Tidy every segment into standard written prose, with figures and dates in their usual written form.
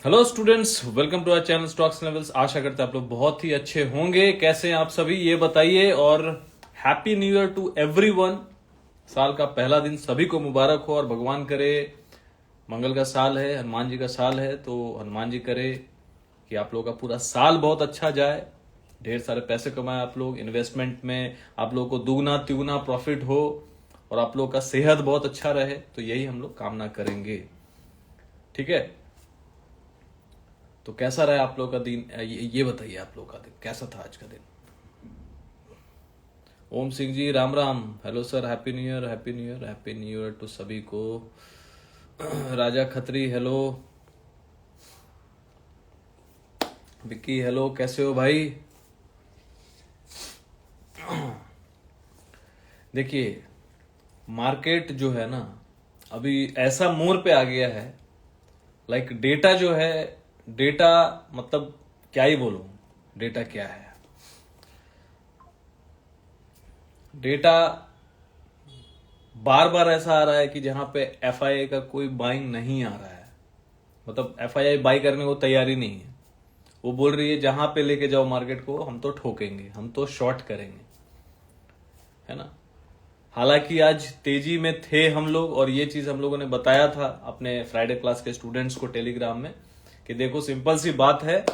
Hello students, welcome to our channel stocks levels. आशा करते हैं आप लोग बहुत ही अच्छे होंगे। कैसे हैं आप सभी ये बताइए, और happy new year to everyone. साल का पहला दिन सभी को मुबारक हो और भगवान करे, मंगल का साल है, हनुमान जी का साल है, तो हनुमान जी करे कि आप लोगों का पूरा साल बहुत अच्छा जाए, ढेर सारे पैसे कमाए आप लोग, इन्वेस्टमेंट में आप लोगों को दुगना तिगुना प्रॉफिट हो और आप लोग का सेहत बहुत अच्छा रहे। तो यही हम लोग कामना करेंगे, ठीक है। तो कैसा रहा आप लोग का दिन, ये बताइए आप लोग का दिन कैसा था आज का दिन। Om Singh ji Ram Ram, hello sir, happy new year, happy new year, happy new year to सभी को। राजा खत्री हेलो, विक्की हेलो, कैसे हो भाई। देखिए, मार्केट जो है ना अभी ऐसा मोड़ पे आ गया है, लाइक डेटा जो है, डेटा मतलब क्या ही बोलूं, डेटा क्या है। डेटा बार बार ऐसा आ रहा है कि जहां पे एफआईआई का कोई बाइंग नहीं आ रहा है, मतलब एफआईआई बाई करने को तैयारी नहीं है। वो बोल रही है जहां पे लेके जाओ मार्केट को, हम तो ठोकेंगे, हम तो शॉर्ट करेंगे, है ना। हालांकि आज तेजी में थे हम लोग, और ये चीज हम लोगों ने बताया था अपने फ्राइडे क्लास के स्टूडेंट्स को टेलीग्राम में कि देखो सिंपल सी बात है,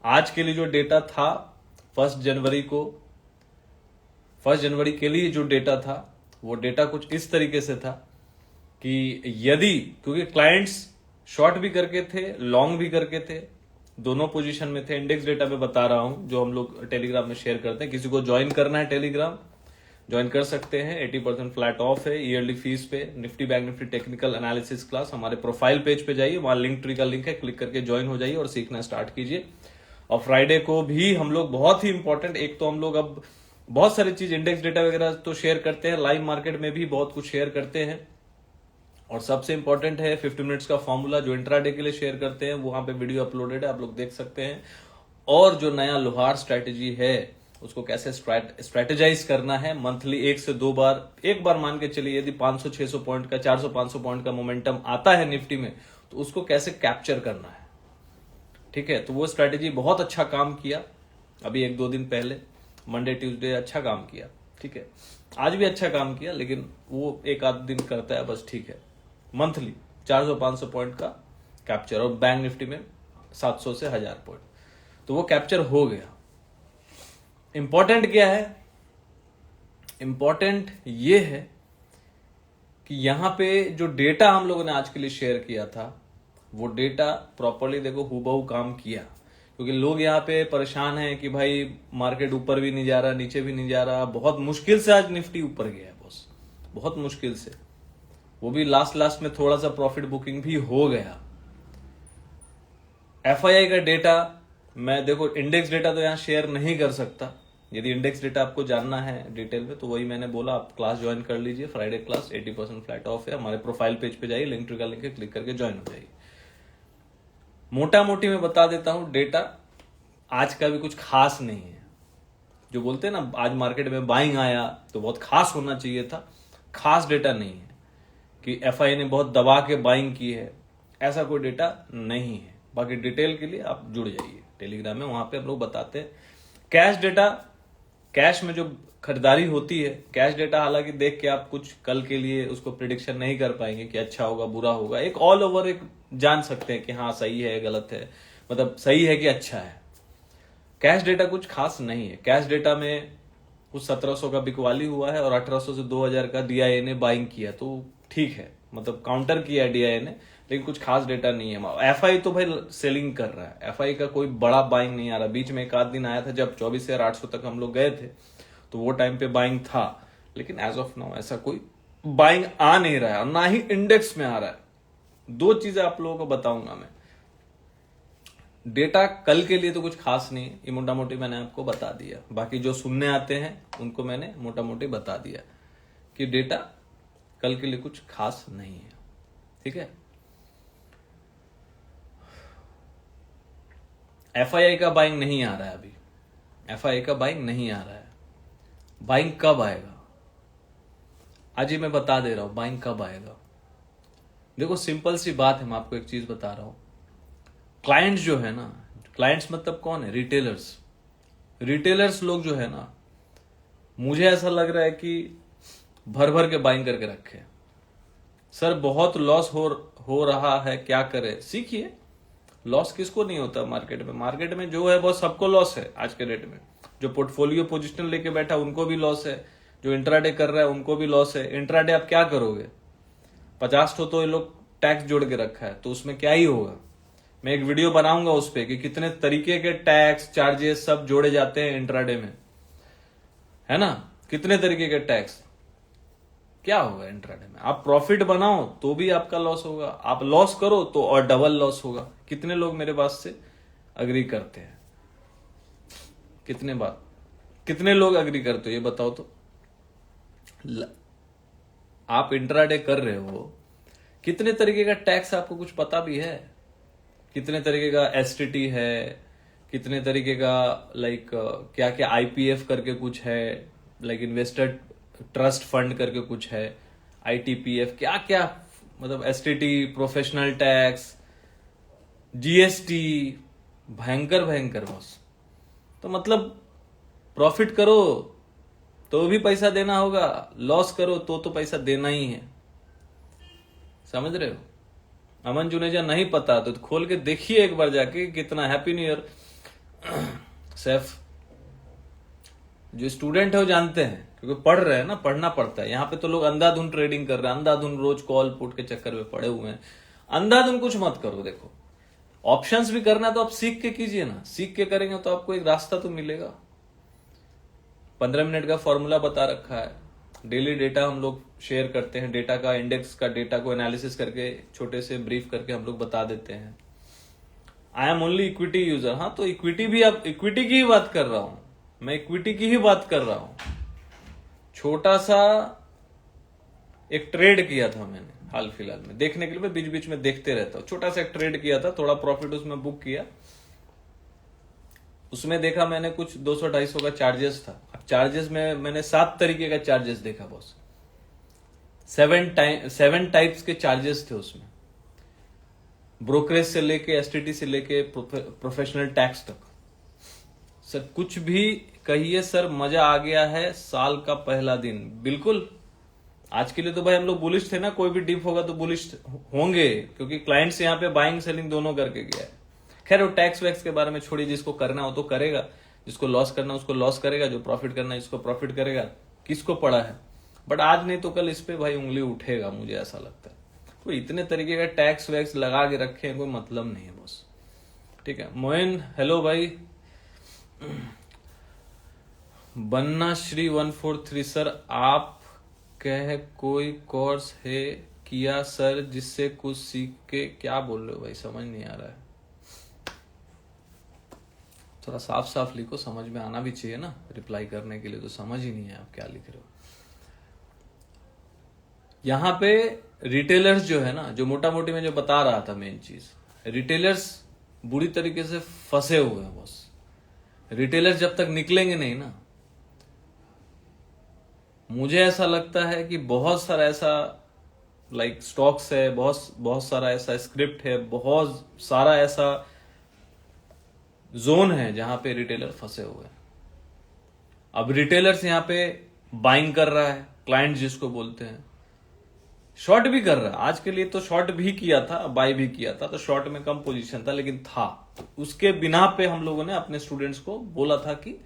आज के लिए जो डेटा था फर्स्ट जनवरी को, फर्स्ट जनवरी के लिए जो डेटा था वो डेटा कुछ इस तरीके से था कि यदि, क्योंकि क्लाइंट्स शॉर्ट भी करके थे, लॉन्ग भी करके थे, दोनों पोजीशन में थे। इंडेक्स डेटा में बता रहा हूं जो हम लोग टेलीग्राम में शेयर करते हैं। किसी को ज्वाइन करना है टेलीग्राम, ज्वाइन कर सकते हैं, 80% फ्लैट ऑफ है ईयरली फीस पे। Nifty bank Nifty technical analysis class, हमारे प्रोफाइल पेज पे जाइए, वहां लिंक ट्री का लिंक है, क्लिक करके ज्वाइन हो जाइए और सीखना स्टार्ट कीजिए। और फ्राइडे को भी हम लोग बहुत ही इंपॉर्टेंट, एक तो हम लोग अब बहुत सारी चीज इंडेक्स डेटा वगैरह तो शेयर करते हैं, लाइव मार्केट में भी बहुत कुछ शेयर करते हैं, और सबसे इंपॉर्टेंट है 50 मिनट्स का फॉर्मूला जो इंट्राडे के लिए शेयर करते हैं, वहां पे वीडियो अपलोडेड है, आप लोग देख सकते हैं। और जो नया लोहार स्ट्रैटेजी है उसको कैसे स्ट्रैटेजाइज करना है, मंथली 1 से 2 बार, एक बार मान के चलिए यदि 500-600 पॉइंट का, 400-500 पॉइंट का मोमेंटम आता है निफ्टी में, तो उसको कैसे कैप्चर करना है, ठीक है। तो वो स्ट्रैटेजी बहुत अच्छा काम किया अभी 1-2 दिन पहले, मंडे ट्यूसडे अच्छा काम किया, ठीक है। आज भी अच्छा काम किया, लेकिन वो एक आध दिन करता है बस, ठीक है। मंथली 400-500 पॉइंट का कैप्चर, और बैंक निफ्टी में 700 से 1000 पॉइंट, तो वो कैप्चर हो गया। इंपॉर्टेंट क्या है, इंपॉर्टेंट ये है कि यहां पे जो डेटा हम लोगों ने आज के लिए शेयर किया था, वो डेटा प्रॉपरली देखो हूबहू काम किया। क्योंकि लोग यहाँ पे परेशान हैं कि भाई मार्केट ऊपर भी नहीं जा रहा, नीचे भी नहीं जा रहा, बहुत मुश्किल से आज निफ्टी ऊपर गया है बॉस, बहुत मुश्किल से, वो भी लास्ट लास्ट में थोड़ा सा प्रॉफिट बुकिंग भी हो गया। एफआईआई का डेटा मैं देखो, इंडेक्स डेटा तो यहां शेयर नहीं कर सकता। यदि इंडेक्स डेटा आपको जानना है डिटेल में, तो वही मैंने बोला, आप क्लास ज्वाइन कर लीजिए, फ्राइडे क्लास 80% फ्लैट ऑफ है, हमारे प्रोफाइल पेज पे जाइए, लिंक ट्री का लिंक है, क्लिक करके ज्वाइन हो जाइए। मोटा मोटी मैं बता देता हूं, डेटा आज का भी कुछ खास नहीं है। जो बोलते हैं ना आज मार्केट में बाइंग आया तो बहुत खास होना चाहिए था, खास डेटा नहीं है कि एफआई ने बहुत दबा के बाइंग की है, ऐसा कोई डेटा नहीं है। बाकी डिटेल के लिए आप जुड़ जाइए टेलीग्राम में, वहां पे हम लोग बताते हैं। कैश डेटा, कैश में जो खरीदारी होती है, कैश डेटा हालांकि देख के आप कुछ कल के लिए उसको प्रिडिक्शन नहीं कर पाएंगे कि अच्छा होगा बुरा होगा, एक ऑल ओवर एक जान सकते हैं कि हाँ सही है गलत है, मतलब सही है कि अच्छा है। कैश डेटा कुछ खास नहीं है। कैश डेटा में कुछ 1700 का बिकवाली हुआ है और 1800 से 2000 का डीआईए ने बाइंग किया, तो ठीक है, मतलब काउंटर किया डीआईए ने, लेकिन कुछ खास डेटा नहीं है। एफआई तो भाई सेलिंग कर रहा है, एफआई का कोई बड़ा बाइंग नहीं आ रहा। बीच में एक आध दिन आया था जब 24,800 तक हम लोग गए थे, तो वो टाइम पे बाइंग था, लेकिन एज ऑफ नाउ ऐसा कोई बाइंग आ नहीं रहा है, और ना ही इंडेक्स में आ रहा है। दो चीजें आप लोगों को बताऊंगा मैं। डेटा कल के लिए तो कुछ खास नहीं है, ये मोटा मोटी मैंने आपको बता दिया। बाकी जो सुनने आते हैं उनको मैंने मोटा मोटी बता दिया कि डेटा कल के लिए कुछ खास नहीं है, ठीक है। एफआईआई का बाइंग नहीं आ रहा है अभी, एफआईआई का बाइंग नहीं आ रहा है। बाइंग कब आएगा आज ही मैं बता दे रहा हूं, बाइंग कब आएगा। देखो सिंपल सी बात है, मैं आपको एक चीज बता रहा हूं, क्लाइंट्स जो है ना, क्लाइंट्स मतलब कौन है? रिटेलर्स लोग जो है ना, मुझे ऐसा लग रहा है कि भर भर के बाइंग करके रखे। सर बहुत लॉस हो रहा है, क्या करे? सीखिए। लॉस किसको नहीं होता मार्केट में? मार्केट में जो है बहुत सबको लॉस है आज के डेट में। जो पोर्टफोलियो पोजीशन लेके बैठा उनको भी लॉस है, जो इंट्राडे कर रहा है उनको भी लॉस है। इंट्राडे आप क्या करोगे? 50 तो ये लोग टैक्स जोड़ के रखा है, तो उसमें क्या ही होगा। मैं एक वीडियो बनाऊंगा उस पर कि कितने तरीके के टैक्स चार्जेस सब जोड़े जाते हैं इंट्राडे में, है ना? कितने तरीके के टैक्स। क्या होगा इंट्राडे में? आप प्रॉफिट बनाओ तो भी आपका लॉस होगा, आप लॉस करो तो और डबल लॉस होगा। कितने लोग मेरे बात से अग्री करते हैं? कितने लोग अग्री करते हो ये बताओ तो। आप इंट्राडे कर रहे हो, कितने तरीके का टैक्स आपको कुछ पता भी है? कितने तरीके का एसटीटी है, कितने तरीके का लाइक क्या क्या आईपीएफ करके कुछ है, लाइक इन्वेस्टर ट्रस्ट फंड करके कुछ है, आईटीपीएफ, क्या क्या, मतलब एसटीटी, प्रोफेशनल टैक्स, जीएसटी, भयंकर भयंकर बॉस। तो मतलब प्रॉफिट करो तो भी पैसा देना होगा, लॉस करो तो पैसा देना ही है। समझ रहे हो? अमन जुनेजा नहीं पता तो खोल के देखिए एक बार जाके कितना। Happy new year Saif. जो स्टूडेंट है वो जानते हैं, क्योंकि पढ़ रहे हैं ना, पढ़ना पड़ता है। यहाँ पे तो लोग अंधाधुन ट्रेडिंग कर रहे हैं, अंधाधुन रोज कॉल पुट के चक्कर में पड़े हुए हैं। अंधाधुन कुछ मत करो। देखो, ऑप्शंस भी करना है तो आप सीख के कीजिए ना। सीख के करेंगे तो आपको एक रास्ता तो मिलेगा। 15 मिनट का फॉर्मूला बता रखा है। डेली डेटा हम लोग शेयर करते हैं, डेटा का, इंडेक्स का डेटा को एनालिसिस करके छोटे से ब्रीफ करके हम लोग बता देते हैं। I am only equity user. हाँ, तो इक्विटी भी, आप इक्विटी की ही बात कर रहा हूं मैं, इक्विटी की ही बात कर रहा हूं। छोटा सा एक ट्रेड किया था मैंने हाल फिलहाल में, देखने के लिए मैं बीच बीच में देखते रहता हूं। छोटा सा एक ट्रेड किया था, थोड़ा प्रॉफिट उसमें बुक किया। उसमें देखा मैंने कुछ 200-250 का चार्जेस था। अब चार्जेस में मैंने 7 तरीके का चार्जेस देखा बॉस। 7 टाइप्स के चार्जेस थे उसमें, ब्रोकरेज से लेके, एसटीटी से लेके, प्रोफेशनल टैक्स तक। सर कुछ भी कहिए सर, मजा आ गया है, साल का पहला दिन। बिल्कुल, आज के लिए तो भाई हम लोग बुलिश थे ना। कोई भी डिप होगा तो बुलिश होंगे, क्योंकि क्लाइंट्स यहाँ पे बाइंग सेलिंग दोनों करके गया है। खैर वो टैक्स वैक्स के बारे में छोड़िए, जिसको करना हो तो करेगा, जिसको लॉस करना है उसको लॉस करेगा, जो प्रॉफिट करना है जिसको प्रॉफिट करेगा। किसको पड़ा है? बट आज नहीं तो कल इस पे भाई उंगली उठेगा, मुझे ऐसा लगता है। कोई इतने तरीके का टैक्स वैक्स लगा के रखे हैं, कोई मतलब नहीं है बॉस। ठीक है मोइन, हेलो भाई। बन्ना श्री 143 सर, आप कह कोई कोर्स है किया सर जिससे कुछ सीख के? क्या बोल रहे हो भाई, समझ नहीं आ रहा है। थोड़ा साफ साफ लिखो, समझ में आना भी चाहिए ना रिप्लाई करने के लिए। तो समझ ही नहीं है आप क्या लिख रहे हो। यहां पे रिटेलर्स जो है ना, जो मोटा मोटी मैं जो बता रहा था मेन चीज, रिटेलर्स बुरी तरीके से फंसे हुए हैं बॉस। रिटेलर्स जब तक निकलेंगे नहीं ना, मुझे ऐसा लगता है कि बहुत सारा ऐसा लाइक स्टॉक्स है, बहुत सारा ऐसा स्क्रिप्ट है, बहुत सारा ऐसा जोन है जहां पे रिटेलर फंसे हुए हैं। अब रिटेलर्स यहां पे बाइंग कर रहा है, क्लाइंट जिसको बोलते हैं, शॉर्ट भी कर रहा है। आज के लिए तो शॉर्ट भी किया था, बाय भी किया था, तो शॉर्ट में कम पोजीशन था लेकिन था। तो उसके बिना पे हम लोगों ने अपने स्टूडेंट्स को बोला था कि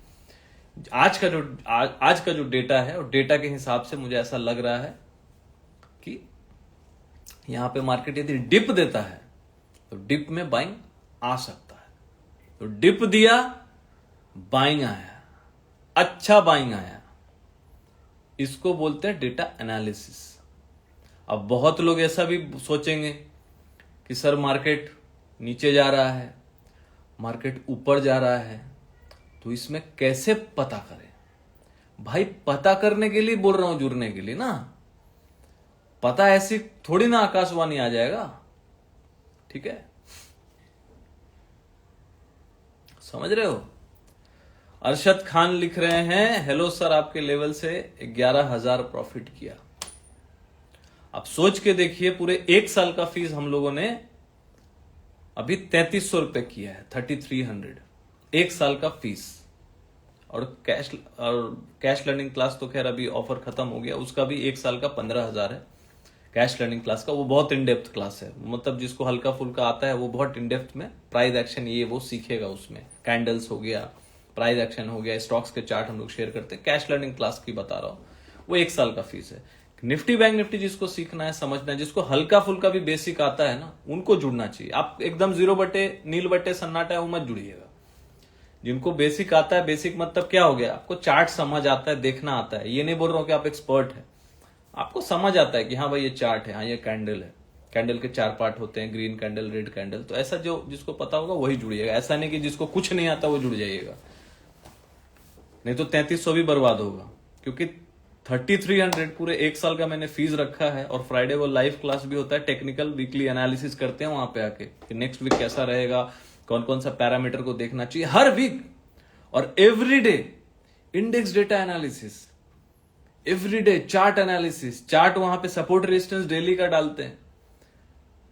आज का जो डेटा है, और डेटा के हिसाब से मुझे ऐसा लग रहा है कि यहां पे मार्केट यदि डिप देता है तो डिप में बाइंग आ सकता है। तो डिप दिया, बाइंग आया, अच्छा बाइंग आया, इसको बोलते हैं डेटा एनालिसिस। अब बहुत लोग ऐसा भी सोचेंगे कि सर मार्केट नीचे जा रहा है, मार्केट ऊपर जा रहा है, तो इसमें कैसे पता करें? भाई पता करने के लिए बोल रहा हूं, जुड़ने के लिए ना। पता ऐसी थोड़ी ना आकाशवाणी आ जाएगा, ठीक है? समझ रहे हो? अरशद खान लिख रहे हैं, हेलो सर, आपके लेवल से 11,000 प्रॉफिट किया। अब सोच के देखिए, पूरे 1 साल का फीस हम लोगों ने अभी 3300 रुपये किया है, 3300, एक साल का फीस। और कैश लर्निंग क्लास तो खैर अभी ऑफर खत्म हो गया, उसका भी एक साल का 15,000 है कैश लर्निंग क्लास का। वो बहुत इन डेप्थ क्लास है, मतलब जिसको हल्का फुल्का आता है वो बहुत इन डेप्थ में प्राइस एक्शन ये वो सीखेगा। उसमें कैंडल्स हो गया, प्राइस एक्शन हो गया, स्टॉक्स के चार्ट हम लोग शेयर करते हैं। कैश लर्निंग क्लास की बता रहा हूँ, वो एक साल का फीस है। निफ्टी बैंक निफ्टी जिसको सीखना है, समझना है, जिसको हल्का फुल्का भी बेसिक आता है ना, उनको जुड़ना चाहिए। आप एकदम 0 बटे नील बटे सन्नाटा है वो मत जुड़िएगा। जिनको बेसिक आता है, बेसिक मतलब क्या हो गया, आपको चार्ट समझ आता है, देखना आता है। ये नहीं बोल रहा हूं कि आप एक्सपर्ट है, आपको समझ आता है कि हाँ भाई ये चार्ट है, हाँ ये कैंडल है, कैंडल के 4 पार्ट होते हैं, ग्रीन कैंडल, रेड कैंडल। तो ऐसा जो जिसको पता होगा वही जुड़िएगा, ऐसा नहीं कि जिसको कुछ नहीं आता वो जुड़ जाइएगा, नहीं तो 3300 भी बर्बाद होगा। क्योंकि 3300 पूरे एक साल का मैंने फीस रखा है। और फ्राइडे को लाइव क्लास भी होता है, टेक्निकल वीकली एनालिसिस करते हैं वहां पे आके कि नेक्स्ट वीक कैसा रहेगा, कौन कौन सा पैरामीटर को देखना चाहिए हर वीक। और everyday index data analysis, everyday chart analysis, chart वहां पे सपोर्ट रेजिस्टेंस डेली का डालते हैं,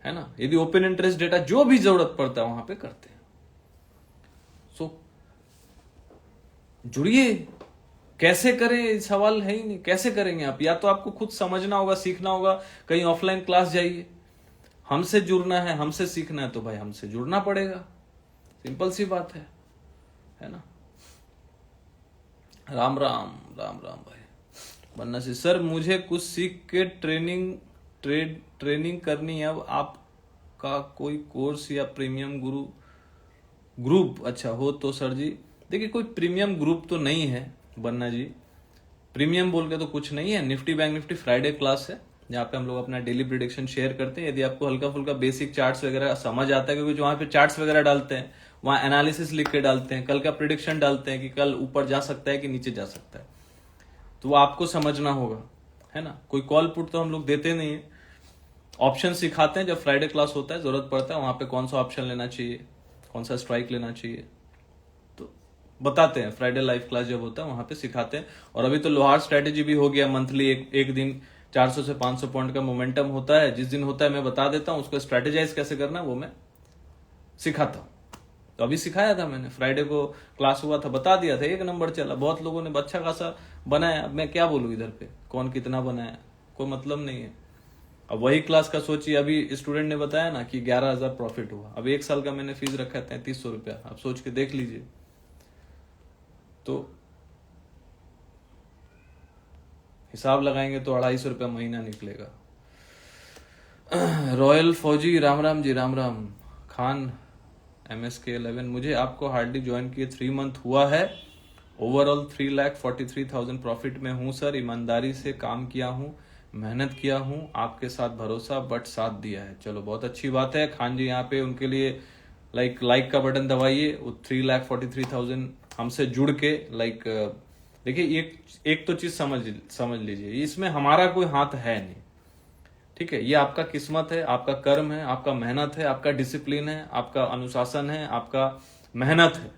है ना। यदि ओपन इंटरेस्ट डेटा जो भी जरूरत पड़ता है वहां पे करते हैं। सो जुड़िए। कैसे करें सवाल है ही नहीं, कैसे करेंगे आप? या तो आपको खुद समझना होगा, सीखना होगा, कहीं ऑफलाइन क्लास जाइए। हमसे जुड़ना है, हमसे सीखना है तो भाई हमसे जुड़ना पड़ेगा, सिंपल सी बात है ना। राम राम राम राम भाई बनना से। सर मुझे कुछ सीख के ट्रेनिंग करनी है, अब आपका कोई कोर्स या प्रीमियम ग्रुप अच्छा हो तो सर जी। देखिए कोई प्रीमियम ग्रुप तो नहीं है बन्ना जी, प्रीमियम बोल के तो कुछ नहीं है। Nifty bank Nifty Friday class है जहाँ पे हम लोग अपना डेली प्रिडिक्शन शेयर करते हैं। यदि आपको हल्का फुल्का बेसिक चार्ट्स वगैरह समझ आता है, क्योंकि जो वहां पे चार्ट्स वगैरह डालते हैं वहां एनालिसिस लिख के डालते हैं, कल का प्रिडिक्शन डालते हैं कि कल ऊपर जा सकता है कि नीचे जा सकता है, तो वो आपको समझना होगा, है ना। कोई कॉल पुट तो हम लोग देते नहीं है, ऑप्शन सिखाते हैं। जब फ्राइडे क्लास होता है, जरूरत पड़ता है वहां पे कौन सा ऑप्शन लेना चाहिए, कौन सा स्ट्राइक लेना चाहिए, तो बताते हैं। फ्राइडे लाइव क्लास जब होता है वहां पे सिखाते हैं। और अभी तो लोहार स्ट्रेटेजी भी हो गया, मंथली एक दिन 400 से 500 पॉइंट का मोमेंटम होता है। जिस दिन होता है मैं बता देता हूं, उसको स्ट्रेटेजाइज कैसे करना है वो मैं सिखाता हूं। तो अभी सिखाया था मैंने, फ्राइडे को क्लास हुआ था, बता दिया था, 1 नंबर चला। बहुत लोगों ने अच्छा खासा बनाया। अब मैं क्या बोलूं इधर पे, कौन कितना बनाया, कोई मतलब नहीं है। अब वही क्लास का सोचिए, अभी स्टूडेंट ने बताया ना कि 11,000 प्रॉफिट हुआ। अब एक साल का मैंने फीस रखा है 3300 रुपया, आप सोच के देख लीजिए। तो हिसाब लगाएंगे तो 250 रुपया महीना निकलेगा। रॉयल फौजी राम राम जी, राम राम। खान MSK 11, मुझे आपको हार्डली ज्वाइन किए 3 मंथ हुआ है। ओवरऑल 3,43,000 प्रॉफिट में हूं सर। ईमानदारी से काम किया हूं, मेहनत किया हूं, आपके साथ भरोसा बट साथ दिया है। चलो बहुत अच्छी बात है खान जी, यहाँ पे उनके लिए लाइक का बटन दबाइए। 3,43,000 हमसे जुड़ के देखिए एक तो चीज समझ लीजिए, इसमें हमारा कोई हाथ है नहीं, ठीक है। ये आपका किस्मत है, आपका कर्म है, आपका मेहनत है, आपका डिसिप्लिन है, आपका अनुशासन है, आपका मेहनत है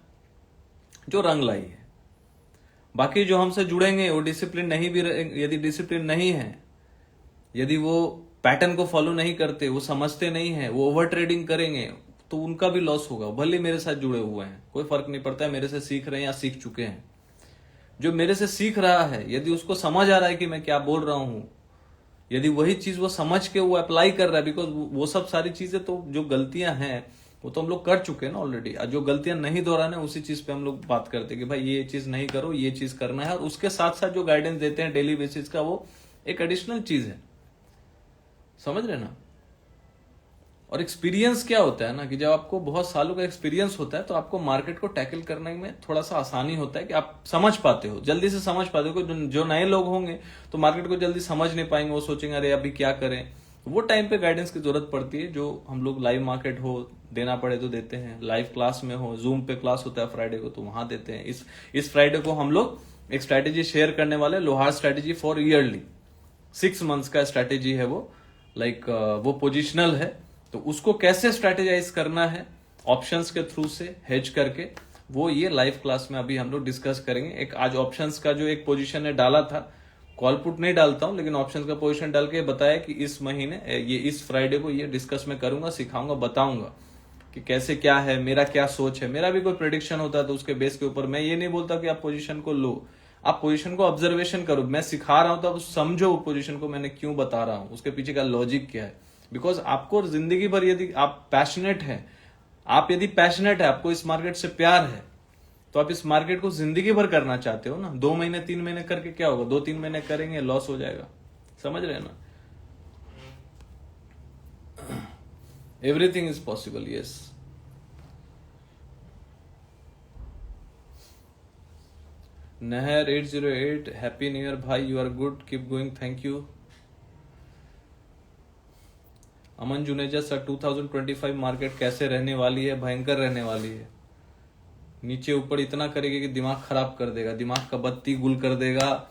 जो रंग लाई है। बाकी जो हमसे जुड़ेंगे वो डिसिप्लिन नहीं भी, यदि डिसिप्लिन नहीं है, यदि वो पैटर्न को फॉलो नहीं करते, वो समझते नहीं है, वो ओवर ट्रेडिंग करेंगे, तो उनका भी लॉस होगा। भले मेरे साथ जुड़े हुए हैं, कोई फर्क नहीं पड़ता है, मेरे से सीख रहे हैं या सीख चुके हैं। जो मेरे से सीख रहा है, यदि उसको समझ आ रहा है कि मैं क्या बोल रहा हूं, यदि वही चीज वो समझ के वो अप्लाई कर रहा है, बिकॉज वो सब सारी चीजें तो जो गलतियां हैं वो तो हम लोग कर चुके हैं ना ऑलरेडी। जो गलतियां नहीं दोहराने, उसी चीज पे हम लोग बात करते हैं कि भाई ये चीज नहीं करो, ये चीज करना है। और उसके साथ साथ जो गाइडेंस देते हैं डेली बेसिस का, वो एक एडिशनल चीज है, समझ रहे ना। और एक्सपीरियंस क्या होता है ना, कि जब आपको बहुत सालों का एक्सपीरियंस होता है तो आपको मार्केट को टैकल करने में थोड़ा सा आसानी होता है, कि आप समझ पाते हो, जल्दी से समझ पाते हो। जो नए लोग होंगे तो मार्केट को जल्दी समझ नहीं पाएंगे, वो सोचेंगे अरे अभी क्या करें। वो टाइम पे गाइडेंस की जरूरत पड़ती है, जो हम लोग लाइव मार्केट हो देना पड़े तो देते हैं, लाइव क्लास में हो, जूम पे क्लास होता है फ्राइडे को तो वहां देते हैं। इस फ्राइडे को हम लोग एक स्ट्रैटेजी शेयर करने वाले, लोहार स्ट्रैटेजी फॉर ईयरली 6 मंथ्स का स्ट्रैटेजी है वो। वो पोजिशनल है, तो उसको कैसे स्ट्रेटेजाइज करना है ऑप्शंस के थ्रू से हेज करके, वो ये लाइव क्लास में अभी हम लोग डिस्कस करेंगे। एक आज ऑप्शंस का जो एक पोजीशन है डाला था, कॉल पुट नहीं डालता हूं, लेकिन ऑप्शंस का पोजीशन डाल के बताया कि इस महीने ये इस फ्राइडे को ये डिस्कस में करूंगा, सिखाऊंगा, बताऊंगा। कि कैसे क्या है, मेरा क्या सोच है। मेरा भी कोई प्रेडिक्शन होता है तो उसके बेस के ऊपर मैं ये नहीं बोलता कि आप पोजीशन को लो, आप पोजीशन को ऑब्जर्वेशन करो। मैं सिखा रहा हूं तो आप समझो पोजीशन को मैंने क्यों बता रहा हूं, उसके पीछे का लॉजिक क्या है। बिकॉज आपको जिंदगी भर यदि आप पैशनेट है, आपको इस मार्केट से प्यार है, तो आप इस मार्केट को जिंदगी भर करना चाहते हो ना। 2 महीने 3 महीने करके क्या होगा, 2-3 महीने करेंगे लॉस हो जाएगा, समझ रहे हैं ना। Everything is possible, yes. नहर 808, हैप्पी न्यू ईयर भाई, you are good, keep going, thank you. Aman Juneja sir, 2025 market कैसे रहने वाली है? भयंकर रहने वाली है। नीचे ऊपर इतना करेगा कि दिमाग खराब कर देगा, दिमाग का बत्ती गुल कर देगा,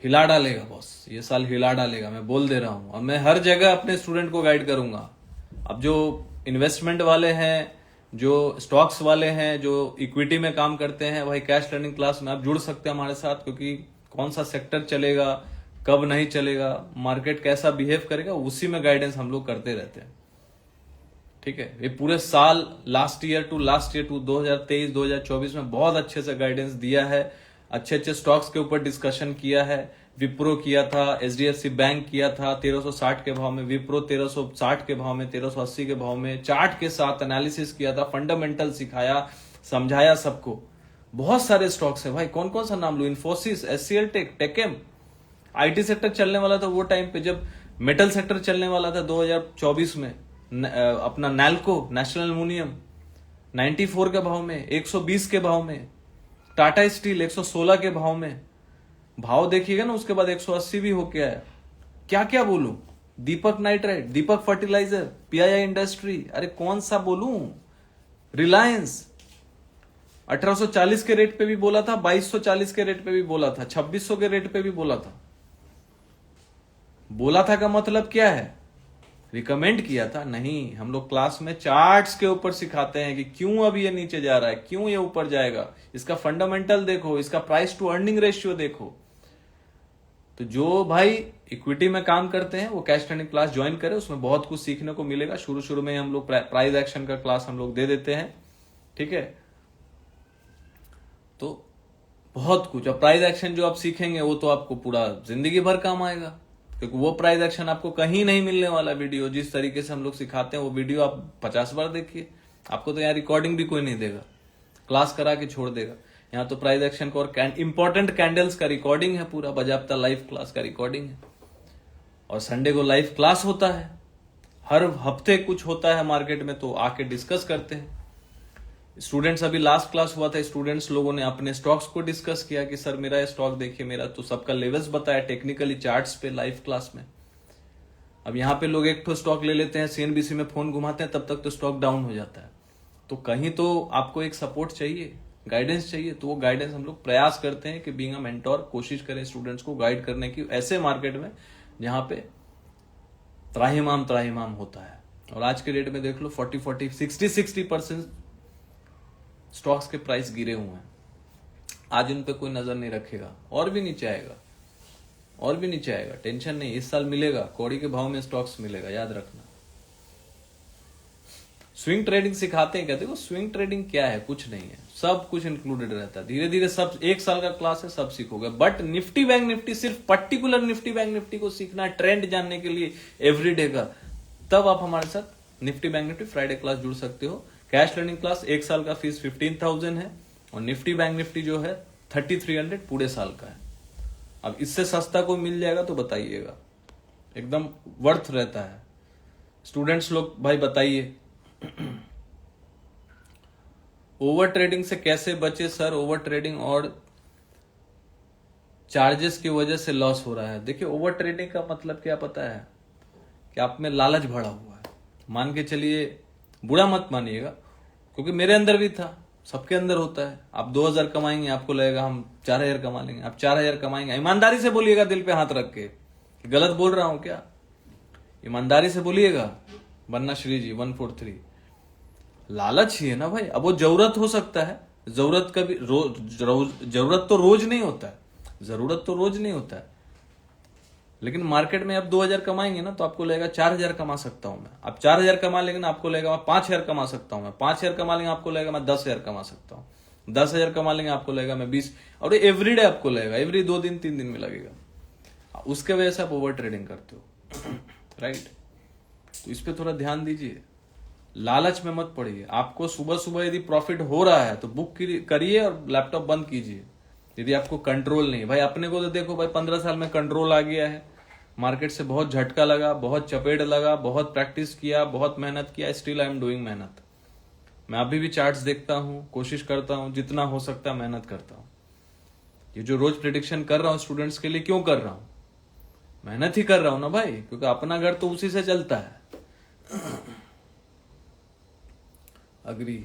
हिला डालेगा बॉस। ये साल हिला डालेगा, मैं बोल दे रहा हूं। अब मैं हर जगह अपने स्टूडेंट को गाइड करूंगा। अब जो इन्वेस्टमेंट वाले हैं, जो स्टॉक्स वाले हैं, जो इक्विटी में काम करते हैं, भाई कैश लर्निंग क्लास में आप जुड़ सकते हैं हमारे साथ, क्योंकि कौन सा सेक्टर चलेगा, कब नहीं चलेगा, मार्केट कैसा बिहेव करेगा, उसी में गाइडेंस हम लोग करते रहते हैं। ठीक है, ये पूरे साल लास्ट ईयर टू 2023 2024 में बहुत अच्छे से गाइडेंस दिया है। अच्छे स्टॉक्स के ऊपर डिस्कशन किया है। विप्रो किया था, एचडीएफसी बैंक किया था 1360 के भाव में, विप्रो 1360 के भाव में, 1380 के भाव में, चार्ट के साथ एनालिसिस किया था, फंडामेंटल सिखाया, समझाया सबको। बहुत सारे स्टॉक्स है भाई, कौन कौन सा नाम लू, Infosys, HCL Tech, Tech M. IT sector चलने वाला था वो टाइम पे, जब मेटल सेक्टर चलने वाला था 2024 में। अपना नैल्को, नेशनल एल्यूमिनियम 94 के भाव में, 120 के भाव में, टाटा स्टील 116 के भाव में। भाव देखिएगा ना, उसके बाद 180 भी होके आया। क्या क्या बोलूं, दीपक नाइट्राइट, दीपक फर्टिलाइजर, पीआईआई इंडस्ट्री, अरे कौन सा बोलूं, रिलायंस 1840 के रेट पे भी बोला था, 2240 के रेट पे भी बोला था, 2600 के रेट पे भी बोला था। बोला था का मतलब क्या है, रिकमेंड किया था नहीं। हम लोग क्लास में चार्ट्स के ऊपर सिखाते हैं कि क्यों अभी ये नीचे जा रहा है, क्यों ये ऊपर जाएगा, इसका फंडामेंटल देखो, इसका प्राइस टू अर्निंग रेशियो देखो। तो जो भाई इक्विटी में काम करते हैं वो कैश ट्रेडिंग क्लास ज्वाइन करें, उसमें बहुत कुछ सीखने को मिलेगा। शुरू में हम लोग प्राइस एक्शन का क्लास हम लोग दे देते हैं, ठीक है। तो बहुत कुछ, अब प्राइस एक्शन जो आप सीखेंगे वो तो आपको पूरा जिंदगी भर काम आएगा, क्योंकि वो प्राइस एक्शन आपको कहीं नहीं मिलने वाला। वीडियो जिस तरीके से हम लोग सिखाते हैं वो वीडियो आप 50 बार देखिए, आपको तो यहाँ रिकॉर्डिंग भी कोई नहीं देगा, क्लास करा के छोड़ देगा। यहाँ तो प्राइस एक्शन का और इंपॉर्टेंट कैंडल्स का रिकॉर्डिंग है, पूरा बजाबता लाइव क्लास का रिकॉर्डिंग है। और संडे को लाइव क्लास होता है, हर हफ्ते कुछ होता है मार्केट में, तो आके डिस्कस करते हैं। स्टूडेंट्स, अभी लास्ट क्लास हुआ था, स्टूडेंट्स लोगों ने अपने स्टॉक्स को डिस्कस किया कि सर मेरा स्टॉक देखिए, मेरा तो सबका लेवल्स बताया टेक्निकली चार्ट्स पे लाइव क्लास में। अब यहाँ पे लोग एक तो स्टॉक ले लेते हैं, सीएनबीसी में फोन घुमाते हैं, तब तक तो स्टॉक डाउन हो जाता है। तो कहीं तो आपको एक सपोर्ट चाहिए, गाइडेंस चाहिए, तो वो गाइडेंस हम लोग प्रयास करते हैं कि बीइंग अ मेंटोर कोशिश करें स्टूडेंट्स को गाइड करने की ऐसे मार्केट में जहां पे त्राहिमाम होता है। और आज के डेट में देख लो 40 60% स्टॉक्स के प्राइस गिरे हुए हैं। आज उन पे कोई नजर नहीं रखेगा, और भी नीचे आएगा, और भी नीचे आएगा, टेंशन नहीं, इस साल मिलेगा, कौड़ी के भाव में स्टॉक्स मिलेगा, याद रखना। स्विंग ट्रेडिंग सिखाते हैं क्या, देखो स्विंग ट्रेडिंग क्या है, कुछ नहीं है, सब कुछ इंक्लूडेड रहता है। धीरे धीरे सब, 1 साल का क्लास है, सब सीखोगे। बट निफ्टी बैंक निफ्टी, सिर्फ पर्टिकुलर निफ्टी बैंक निफ्टी को सीखना है ट्रेंड जानने के लिए एवरीडे का, तब आप हमारे साथ Nifty bank Nifty Friday class जुड़ सकते हो। कैश लर्निंग क्लास 1 साल का फीस 15,000 है, और निफ्टी बैंक निफ्टी जो है 3300 पूरे साल का है। अब इससे सस्ता कोई मिल जाएगा तो बताइएगा, एकदम वर्थ रहता है। स्टूडेंट्स लोग भाई बताइए ओवर ट्रेडिंग से कैसे बचे सर, ओवर ट्रेडिंग और चार्जेस की वजह से लॉस हो रहा है। देखिए ओवर ट्रेडिंग का मतलब क्या पता है, कि आप में लालच भरा हुआ है। मान के चलिए, बुरा मत मानिएगा, क्योंकि मेरे अंदर भी था, सबके अंदर होता है। आप 2000 कमाएंगे, आपको लगेगा हम 4000 कमा लेंगे, आप 4000 कमाएंगे। ईमानदारी से बोलिएगा, दिल पे हाथ रख के, गलत बोल रहा हूं क्या, ईमानदारी से बोलिएगा, वरना श्री जी 143 लालच ही है ना भाई। अब वो जरूरत हो सकता है, जरूरत कभी जरूरत तो रोज नहीं होता है, जरूरत तो रोज नहीं होता है। लेकिन मार्केट में आप 2000 कमाएंगे ना तो आपको लगेगा 4000 कमा सकता हूं मैं। आप 4000 कमा लेंगे ना आपको लगेगा मैं 5000 कमा सकता हूं मैं। 5000 कमा लेंगे आपको लगेगा मैं 10,000 कमा सकता हूं। 10,000 कमा लेंगे आपको लगेगा मैं 20। और एवरीडे आपको लगेगा, एवरी 2 दिन 3 दिन में लगेगा। उसके वजह से आप ओवर ट्रेडिंग करते हो। राइट, तो इस पे थोड़ा ध्यान दीजिए, लालच में मत पड़िए। आपको सुबह सुबह यदि प्रॉफिट हो रहा है तो बुक करिए और लैपटॉप बंद कीजिए। यदि आपको कंट्रोल नहीं है, भाई अपने को तो देखो भाई 15 साल में कंट्रोल आ गया है। मार्केट से बहुत झटका लगा, बहुत चपेट लगा, बहुत प्रैक्टिस किया, बहुत मेहनत किया, स्टिल आई एम डूइंग मेहनत। मैं अभी भी चार्ट्स देखता हूं, कोशिश करता हूं, जितना हो सकता है मेहनत करता हूं। ये जो रोज प्रेडिक्शन कर रहा हूं स्टूडेंट्स के लिए, क्यों कर रहा हूं? मेहनत ही कर रहा हूं ना भाई, क्योंकि अपना घर तो उसी से चलता है। Agree.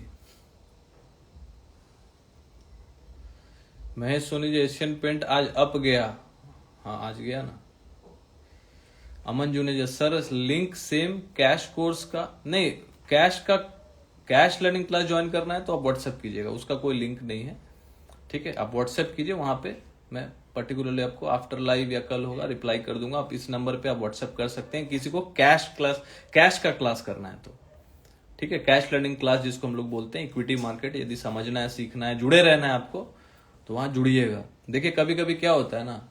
Mahesh Soni ji, Asian Paint आज अप गया। हाँ आज गया ना। Aman Juneja, sir link same cash course का नहीं, कैश लर्निंग क्लास ज्वाइन करना है तो आप व्हाट्सएप कीजिएगा, उसका कोई लिंक नहीं है। ठीक है, आप व्हाट्सएप कीजिए, वहां पे मैं पर्टिकुलरली आपको आफ्टर लाइव या कल होगा रिप्लाई कर दूंगा। आप इस नंबर पे आप व्हाट्सएप कर सकते हैं किसी को कैश का क्लास करना है तो। ठीक है, कैश लर्निंग क्लास जिसको हम लोग बोलते हैं, इक्विटी मार्केट यदि समझना है, सीखना है, जुड़े रहना है आपको तो वहां जुड़िएगा। देखिए कभी कभी क्या होता है ना,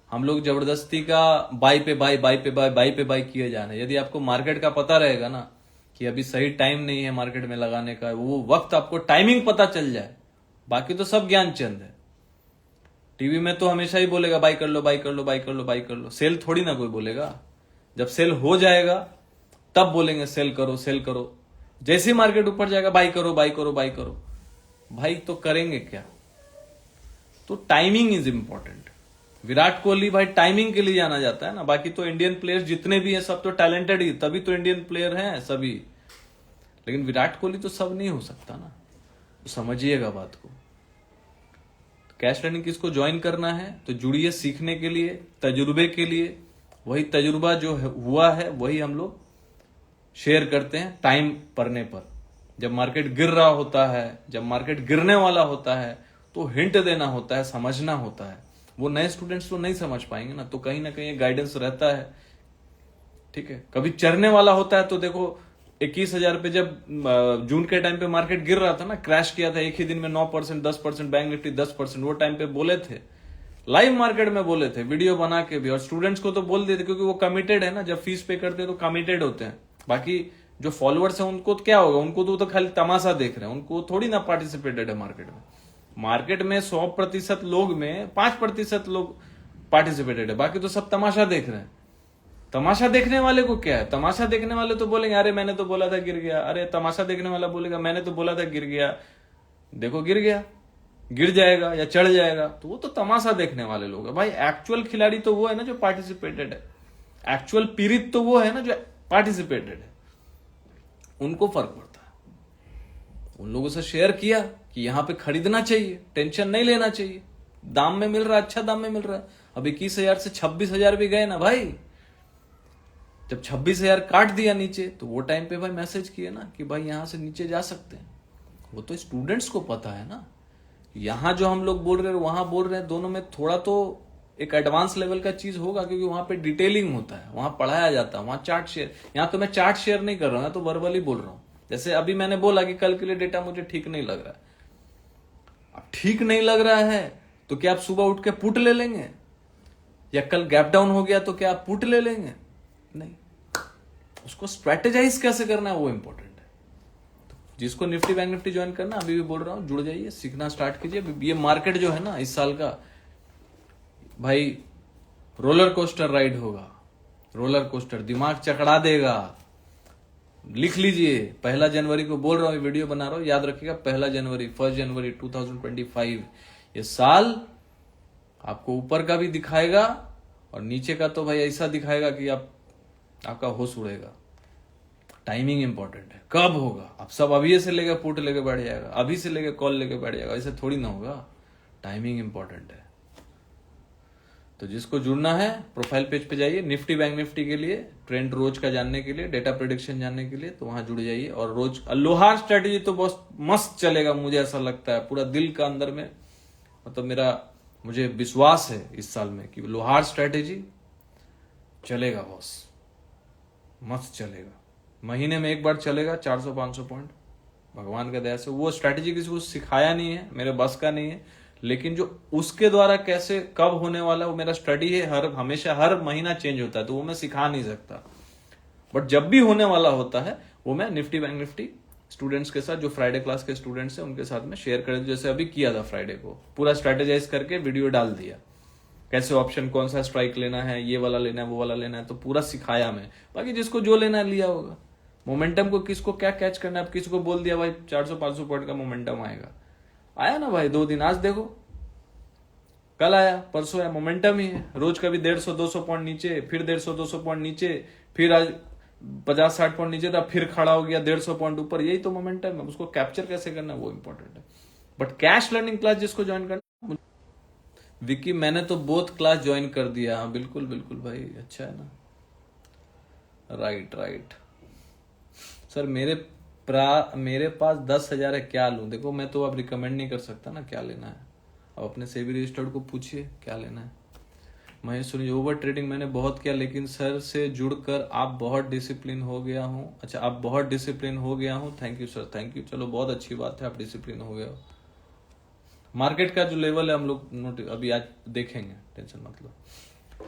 हम लोग जबरदस्ती का बाई पे बाई किए जा रहे हैं। यदि आपको मार्केट का पता रहेगा ना कि अभी सही टाइम नहीं है मार्केट में लगाने का, वो वक्त आपको टाइमिंग पता चल जाए, बाकी तो सब ज्ञान चंद है। टीवी में तो हमेशा ही बोलेगा बाई कर लो, बाई कर लो, बाई कर लो, बाई कर लो। सेल थोड़ी ना कोई बोलेगा। जब सेल हो जाएगा तब बोलेंगे सेल करो, सेल करो। जैसे ही मार्केट ऊपर जाएगा बाई करो, बाई करो, बाई करो। भाई तो करेंगे क्या? तो timing is important. Virat Kohli भाई टाइमिंग के लिए जाना जाता है ना, बाकी तो इंडियन प्लेयर्स जितने भी हैं सब तो टैलेंटेड ही, तभी तो इंडियन प्लेयर हैं सभी। लेकिन विराट कोहली तो सब नहीं हो सकता ना, तो समझिएगा बात को। कैश लर्निंग किसको ज्वाइन करना है तो जुड़िए, सीखने के लिए, तजुर्बे के लिए। वही तजुर्बा जो हुआ है वही हम लोग शेयर करते हैं टाइम पड़ने पर। जब मार्केट गिर रहा होता है, जब मार्केट गिरने वाला होता है तो हिंट देना होता है, समझना होता है। वो नए स्टूडेंट्स तो नहीं समझ पाएंगे ना, तो कहीं ना कहीं गाइडेंस रहता है। ठीक है, कभी चढ़ने वाला होता है तो देखो 21,000 पे जब जून के टाइम पे मार्केट गिर रहा था ना, क्रैश किया था एक ही दिन में 9%, 10%, बैंक निफ्टी 10%, वो टाइम पे बोले थे, लाइव मार्केट में बोले थे, वीडियो बना के भी। और स्टूडेंट्स को तो बोल देते क्योंकि वो कमिटेड है ना, जब फीस पे करते हैं तो कमिटेड होते हैं। बाकी जो फॉलोअर्स हैं उनको तो क्या होगा, उनको तो खाली तमाशा देख रहे हैं, उनको थोड़ी ना पार्टिसिपेटेड है मार्केट में। मार्केट में 100% लोग में 5% लोग पार्टिसिपेटेड है, बाकी तो सब तमाशा देख रहे हैं। तमाशा देखने वाले को क्या है, तमाशा देखने वाले तो बोलेंगे अरे मैंने तो बोला था गिर गया, अरे तमाशा देखने वाला बोलेगा मैंने तो बोला था गिर गया, देखो गिर गया, गिर जाएगा या चढ़ जाएगा, तो वो तो तमाशा देखने वाले लोग है। भाई एक्चुअल खिलाड़ी तो वो है ना जो पार्टिसिपेटेड है, एक्चुअल पीड़ित तो वो है ना जो पार्टिसिपेटेड है, उनको फर्क पड़ता है। उन लोगों से शेयर किया कि यहां पे खरीदना चाहिए, टेंशन नहीं लेना चाहिए, दाम में मिल रहा है, अच्छा दाम में मिल रहा है। अब 21,000 से 26,000 भी गए ना भाई, जब 26,000 काट दिया नीचे तो वो टाइम पे भाई मैसेज किए ना कि भाई यहां से नीचे जा सकते हैं। वो तो स्टूडेंट्स को पता है ना, यहां जो हम लोग बोल रहे हैं वहां बोल रहे हैं, दोनों में थोड़ा तो एक एडवांस लेवल का चीज होगा, क्योंकि वहां पे डिटेलिंग होता है, वहां पढ़ाया जाता है, वहां चार्ट शेयर। यहां तो मैं चार्ट शेयर नहीं कर रहा हूं, तो वर्बली बोल रहा हूं। जैसे अभी मैंने बोला कि कल के लिए डेटा मुझे ठीक नहीं लग रहा है। अब ठीक नहीं लग रहा है तो क्या आप सुबह उठ के पुट ले लेंगे, या कल गैप डाउन हो गया तो क्या आप पुट ले लेंगे? नहीं, उसको स्ट्रेटेजाइज कैसे करना है वो इंपॉर्टेंट है। तो जिसको निफ्टी बैंक निफ्टी ज्वाइन करना, अभी भी बोल रहा हूं, जुड़ जाइए, सीखना स्टार्ट कीजिए। ये मार्केट जो है ना इस साल का भाई रोलर कोस्टर राइड होगा, रोलर कोस्टर, दिमाग चकरा देगा। लिख लीजिए, 1 जनवरी को बोल रहा हूं, वीडियो बना रहा हूं, याद रखिएगा 1 जनवरी 2025। ये साल आपको ऊपर का भी दिखाएगा और नीचे का तो भाई ऐसा दिखाएगा कि आपका होश उड़ेगा। टाइमिंग इंपॉर्टेंट है, कब होगा। आप सब अभी से लेकर पुट लेके बैठ जाएगा, अभी से लेकर कॉल लेके बैठ जाएगा, ऐसे थोड़ी ना होगा। टाइमिंग इंपॉर्टेंट है। तो जिसको जुड़ना है प्रोफाइल पेज पे जाइए, निफ्टी बैंक निफ्टी के लिए, ट्रेंड रोज का जानने के लिए, डेटा प्रेडिक्शन जानने के लिए, तो वहां जुड़ जाइए। और रोज लोहार स्ट्रेटेजी तो बहुत मस्त चलेगा, मुझे ऐसा लगता है, पूरा दिल का अंदर में, मतलब मुझे विश्वास है इस साल में कि लोहार स्ट्रेटेजी चलेगा बॉस, मस्त चलेगा, महीने में एक बार चलेगा 400-500 पॉइंट, भगवान के दया से। वो स्ट्रैटेजी किसी को सिखाया नहीं है, मेरे बस का नहीं है, लेकिन जो उसके द्वारा कैसे कब होने वाला वो मेरा स्टडी है, हमेशा हर महीना चेंज होता है, तो वो मैं सिखा नहीं सकता। बट जब भी होने वाला होता है वो मैं निफ्टी बैंक निफ्टी स्टूडेंट्स के साथ, जो फ्राइडे क्लास के स्टूडेंट्स हैं उनके साथ में शेयर कर, जैसे अभी किया था फ्राइडे को, पूरा स्ट्रेटेजाइज करके वीडियो डाल दिया, कैसे ऑप्शन कौन सा स्ट्राइक लेना है, ये वाला लेना है, वो वाला लेना है, तो पूरा सिखाया मैं। बाकी जिसको जो लेना है लिया होगा। मोमेंटम को किसको क्या कैच करना है, अब किसी को बोल दिया भाई 400-500 पॉइंट का मोमेंटम आएगा, आया ना भाई 2 दिन, आज देखो कल आया, परसों आया, मोमेंटम ही है। रोज कभी 150-200 पॉइंट नीचे, फिर 150-200 पॉइंट नीचे, फिर आज 50-60 पॉइंट नीचे था, फिर खड़ा हो गया 150 पॉइंट ऊपर, यही तो मोमेंटम है। उसको कैप्चर कैसे करना है वो इंपॉर्टेंट है। बट कैश लर्निंग क्लास जिसको ज्वाइन करना, विकी मैंने तो बोथ क्लास ज्वाइन कर दिया। हाँ बिल्कुल बिल्कुल भाई, अच्छा है ना, राइट। सर मेरे पास 10,000 है, क्या लूं? देखो मैं तो अब रिकमेंड नहीं कर सकता ना क्या लेना है, अब अपने सेबी रजिस्टर्ड को पूछिए क्या लेना है। महेश सुनिए, ओवर ट्रेडिंग मैंने बहुत किया, लेकिन सर से जुड़कर आप बहुत डिसिप्लिन हो गया हूँ। अच्छा, आप बहुत डिसिप्लिन हो गया हूँ, thank you sir, thank you. चलो बहुत अच्छी बात है, आप डिसिप्लिन हो गए हो। मार्केट का जो लेवल है हम लोग अभी आज देखेंगे, टेंशन मत लो।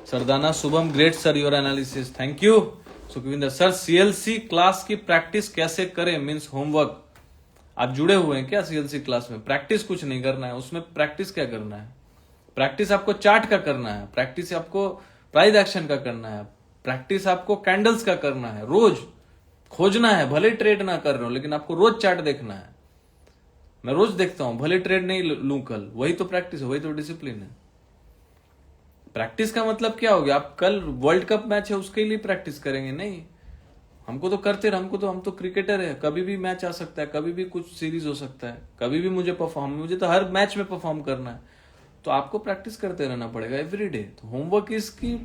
Sardana Shubham, great sir your analysis, thank you. Sukhwinder sir, CLC class की प्रैक्टिस कैसे करें, मीन्स होमवर्क। आप जुड़े हुए हैं क्या सीएलसी क्लास में? प्रैक्टिस कुछ नहीं करना है उसमें, प्रैक्टिस क्या करना है? प्रैक्टिस आपको चार्ट का करना है, प्रैक्टिस आपको प्राइस एक्शन का करना है, प्रैक्टिस आपको कैंडल्स का करना है, रोज खोजना है। भले ट्रेड ना कर रहे हो लेकिन आपको रोज चार्ट देखना है। मैं रोज देखता हूं, भले ट्रेड नहीं लूं कल, वही तो प्रैक्टिस है, वही तो डिसिप्लिन है। प्रैक्टिस का मतलब क्या हो गया? आप कल वर्ल्ड कप मैच है उसके लिए प्रैक्टिस करेंगे? नहीं, हमको तो करते रहे, हम तो क्रिकेटर है, कभी भी मैच आ सकता है, कभी भी कुछ सीरीज हो सकता है, कभी भी मुझे तो हर मैच में परफॉर्म करना है, तो आपको प्रैक्टिस करते रहना पड़ेगा एवरी डे। तो homework is key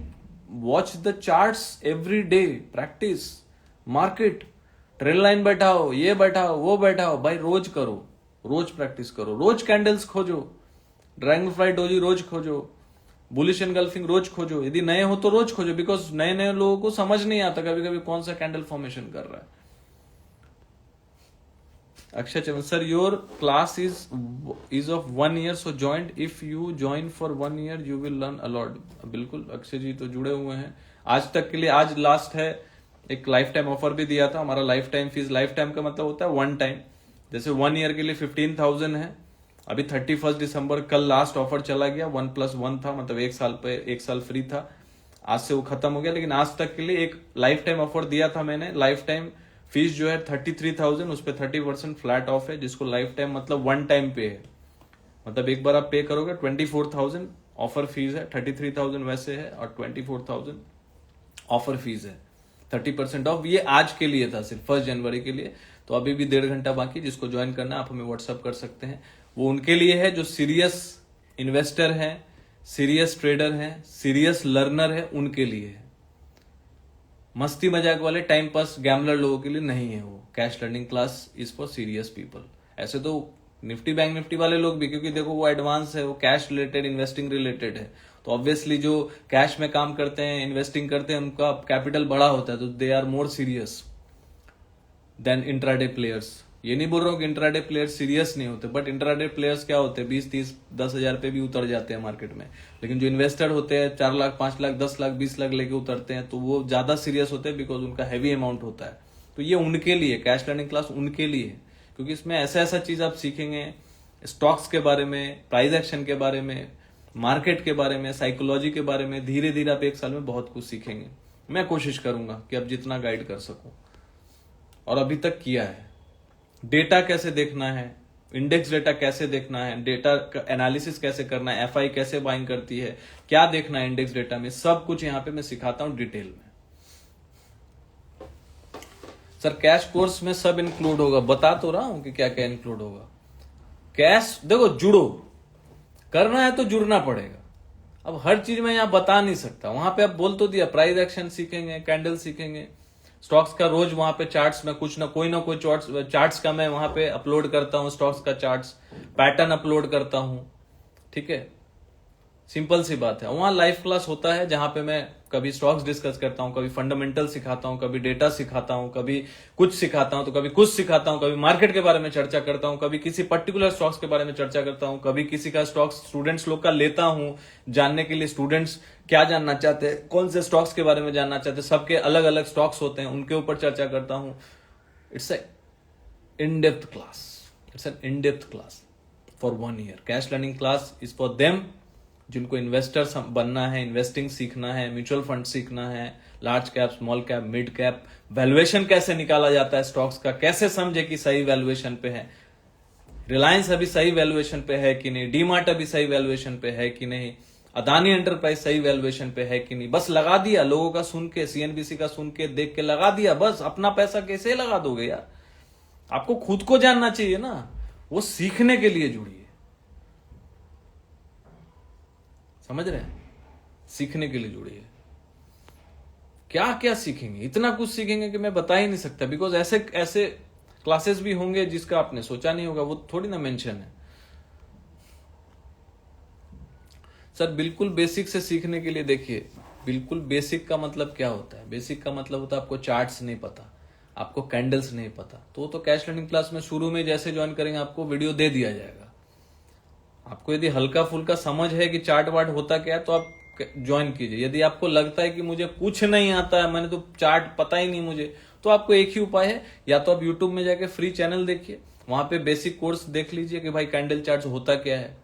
watch the charts every day, practice market, trail line बैठाओ, ये बैठाओ, वो बैठाओ, भाई रोज करो, रोज प्रैक्टिस करो, रोज कैंडल्स खोजो, ड्रैगन फ्लाई डोजी रोज खोजो, बुलिश एनगल्फिंग रोज खोजो, यदि नए हो तो रोज खोजो, बिकॉज नए नए लोगों को समझ नहीं आता कभी कभी कौन सा कैंडल फॉर्मेशन कर रहा है। Akshay Chandra sir, your class is of 1 year, so join, if you join for 1 year you will learn a lot. बिल्कुल अक्षय जी तो जुड़े हुए हैं आज तक के लिए, आज लास्ट है। एक लाइफ टाइम ऑफर भी दिया था, हमारा life time fees, life time का मतलब होता है 1 टाइम, जैसे 1 year के लिए 15,000 है। अभी 31 दिसंबर कल लास्ट ऑफर चला गया, 1+1 था, मतलब 1 साल फ्री था, आज से वो खत्म हो गया। लेकिन आज तक के लिए एक लाइफ टाइम ऑफर दिया था मैंने, लाइफ टाइम फीस जो है 33,000, उस पर 30% फ्लैट ऑफ है, जिसको लाइफ टाइम मतलब 1 टाइम पे है, मतलब एक बार आप पे करोगे 24,000 ऑफर फीस है, 33,000 वैसे है और 24,000 ऑफर फीस है, 30% ऑफ। ये आज के लिए था, सिर्फ 1 जनवरी के लिए, तो अभी भी 1.5 घंटा बाकी। जिसको ज्वाइन करना है आप हमें व्हाट्सअप कर सकते हैं, वो उनके लिए है जो सीरियस इन्वेस्टर हैं, सीरियस ट्रेडर हैं, सीरियस लर्नर है, उनके लिए है। मस्ती मजाक वाले टाइम पास गैम्बलर लोगों के लिए नहीं है वो। Cash learning class is for serious people. ऐसे तो निफ्टी बैंक निफ्टी वाले लोग भी, क्योंकि देखो वो एडवांस है, वो कैश रिलेटेड, इन्वेस्टिंग रिलेटेड है, तो ऑब्वियसली जो कैश में काम करते हैं, इन्वेस्टिंग करते हैं, उनका कैपिटल बड़ा होता है, तो they are more serious than intraday players. ये नहीं बोल रहा हूँ कि इंट्राडे प्लेयर्स सीरियस नहीं होते, बट इंट्राडे प्लेयर्स क्या होते हैं, 20-30-10 हजार पे भी उतर जाते हैं मार्केट में। लेकिन जो इन्वेस्टर होते हैं 4 लाख 5 लाख 10 लाख 20 लाख लेके उतरते हैं, तो वो ज्यादा सीरियस होते हैं, बिकॉज उनका हैवी अमाउंट होता है। तो ये उनके लिए कैश लर्निंग क्लास उनके लिए, क्योंकि इसमें ऐसा चीज आप सीखेंगे, स्टॉक्स के बारे में, प्राइस एक्शन के बारे में, मार्केट के बारे में, साइकोलॉजी के बारे में, धीरे धीरे आप 1 साल में बहुत कुछ सीखेंगे। मैं कोशिश करूंगा कि अब जितना गाइड कर सकूं, और अभी तक किया है। डेटा कैसे देखना है, इंडेक्स डेटा कैसे देखना है, डेटा का एनालिसिस कैसे करना है, एफआई कैसे बाइंग करती है, क्या देखना है इंडेक्स डेटा में, सब कुछ यहां पे मैं सिखाता हूं डिटेल में। सर कैश कोर्स में सब इंक्लूड होगा, बता तो रहा हूं कि क्या क्या इंक्लूड होगा। कैश देखो, जुड़ो, करना है तो जुड़ना पड़ेगा। अब हर चीज में यहां बता नहीं सकता, वहां पे अब बोल तो दिया, प्राइस एक्शन सीखेंगे, कैंडल सीखेंगे, स्टॉक्स का रोज वहां पे चार्ट्स में कुछ ना कोई चार्ट्स का मैं वहां पे अपलोड करता हूं, स्टॉक्स का चार्ट्स पैटर्न अपलोड करता हूं, ठीक है। सिंपल सी बात है। वहां लाइव क्लास होता है जहां पे मैं कभी स्टॉक्स डिस्कस करता हूं, कभी फंडामेंटल सिखाता हूं, कभी डेटा सिखाता हूं, कभी कुछ सिखाता हूं, तो कभी कुछ सिखाता हूं, कभी मार्केट के बारे में चर्चा करता हूं, कभी किसी पर्टिकुलर स्टॉक्स के बारे में चर्चा करता हूं, कभी किसी का स्टॉक्स स्टूडेंट्स लोग का लेता हूं जानने के लिए, स्टूडेंट्स क्या जानना चाहते हैं, कौन से स्टॉक्स के बारे में जानना चाहते हैं, सबके अलग अलग स्टॉक्स होते हैं, उनके ऊपर चर्चा करता हूं। It's a in depth class, it's an in depth class for 1 year. Cash learning class is for them जिनको इन्वेस्टर बनना है, इन्वेस्टिंग सीखना है, म्यूचुअल फंड सीखना है, large cap, small cap, mid cap, valuation कैसे निकाला जाता है स्टॉक्स का, कैसे समझे कि सही वैल्यूएशन पे है, रिलायंस अभी सही वैल्यूएशन पे है कि नहीं, डीमार्ट अभी सही वैल्यूएशन पे है कि नहीं, अदानी एंटरप्राइज सही वैल्यूएशन पे है कि नहीं। बस लगा दिया, लोगों का सुन के, सीएनबीसी का सुन के, देख के लगा दिया, बस अपना पैसा कैसे लगा दोगे यार। आपको खुद को जानना चाहिए ना, वो सीखने के लिए जुड़िए, समझ रहे हैं, सीखने के लिए जुड़िए। क्या क्या सीखेंगे, इतना कुछ सीखेंगे कि मैं बता ही नहीं सकता, बिकॉज ऐसे ऐसे क्लासेस भी होंगे जिसका आपने सोचा नहीं होगा, वो थोड़ी ना मेंशन है। सर बिल्कुल बेसिक से सीखने के लिए देखिए, बिल्कुल बेसिक का मतलब क्या होता है? बेसिक का मतलब होता है आपको चार्ट्स नहीं पता, आपको कैंडल्स नहीं पता, तो कैश लर्निंग क्लास में शुरू में जैसे ज्वाइन करेंगे आपको वीडियो दे दिया जाएगा। आपको यदि हल्का फुल्का समझ है कि चार्ट वार्ट होता क्या है तो आप ज्वाइन कीजिए। यदि आपको लगता है कि मुझे कुछ नहीं आता है, मैंने तो चार्ट पता ही नहीं मुझे, तो आपको एक ही उपाय है, या तो आप यूट्यूब में जाके फ्री चैनल देखिए, वहां पे बेसिक कोर्स देख लीजिए कि भाई कैंडल चार्ट होता क्या है।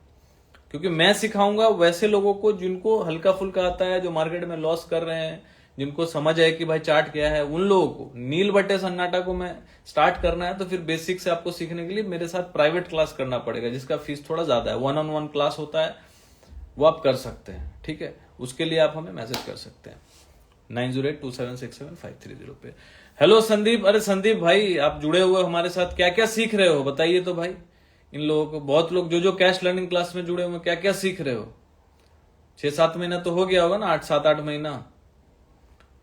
क्योंकि मैं सिखाऊंगा वैसे लोगों को जिनको हल्का फुल्का आता है, जो मार्केट में लॉस कर रहे हैं, जिनको समझ है कि भाई चार्ट क्या है, उन लोगों को। नील बट्टे सन्नाटा को मैं स्टार्ट करना है तो फिर बेसिक से आपको सीखने के लिए मेरे साथ प्राइवेट क्लास करना पड़ेगा, जिसका फीस थोड़ा ज्यादा है। 1-on-1 क्लास होता है, वो आप कर सकते हैं, ठीक है। उसके लिए आप हमें मैसेज कर सकते हैं 9082767530 पे। हेलो संदीप, अरे संदीप भाई आप जुड़े हुए हमारे साथ, क्या क्या सीख रहे हो बताइए तो भाई। इन लोगों को, बहुत लोग जो कैश लर्निंग क्लास में जुड़े हुए, क्या क्या सीख रहे हो? 6-7 महीना तो हो गया होगा ना, 8-7-8 महीना,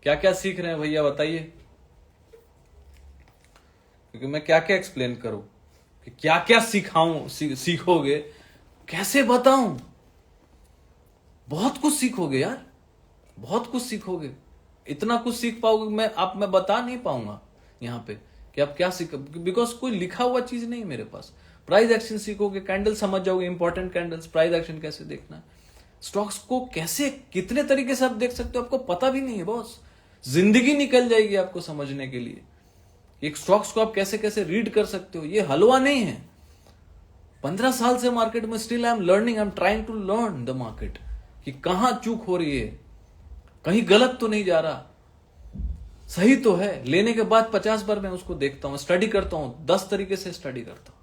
क्या क्या सीख रहे हैं भैया बताइए। क्योंकि मैं क्या क्या एक्सप्लेन करूं, कि क्या क्या सिखाऊं, सीखोगे, कैसे बताऊं? बहुत कुछ सीखोगे यार, बहुत कुछ सीखोगे। इतना कुछ सीख पाओगे मैं बता नहीं पाऊंगा यहां पे कि आप क्या सीख, बिकॉज कोई लिखा हुआ चीज नहीं मेरे पास। प्राइस एक्शन सीखोगे, कैंडल समझ जाओगे, इंपॉर्टेंट कैंडल्स, प्राइस एक्शन कैसे देखना है, स्टॉक्स को कैसे, कितने तरीके से आप देख सकते हो आपको पता भी नहीं है बॉस। जिंदगी निकल जाएगी आपको समझने के लिए एक स्टॉक्स को आप कैसे कैसे रीड कर सकते हो। ये हलवा नहीं है। 15 साल से मार्केट में, still I am learning, I am trying to learn the market, कि कहां चूक हो रही है, कहीं गलत तो नहीं जा रहा, सही तो है। लेने के बाद 50 बार मैं उसको देखता हूं, स्टडी करता हूं, 10 तरीके से स्टडी करता हूं,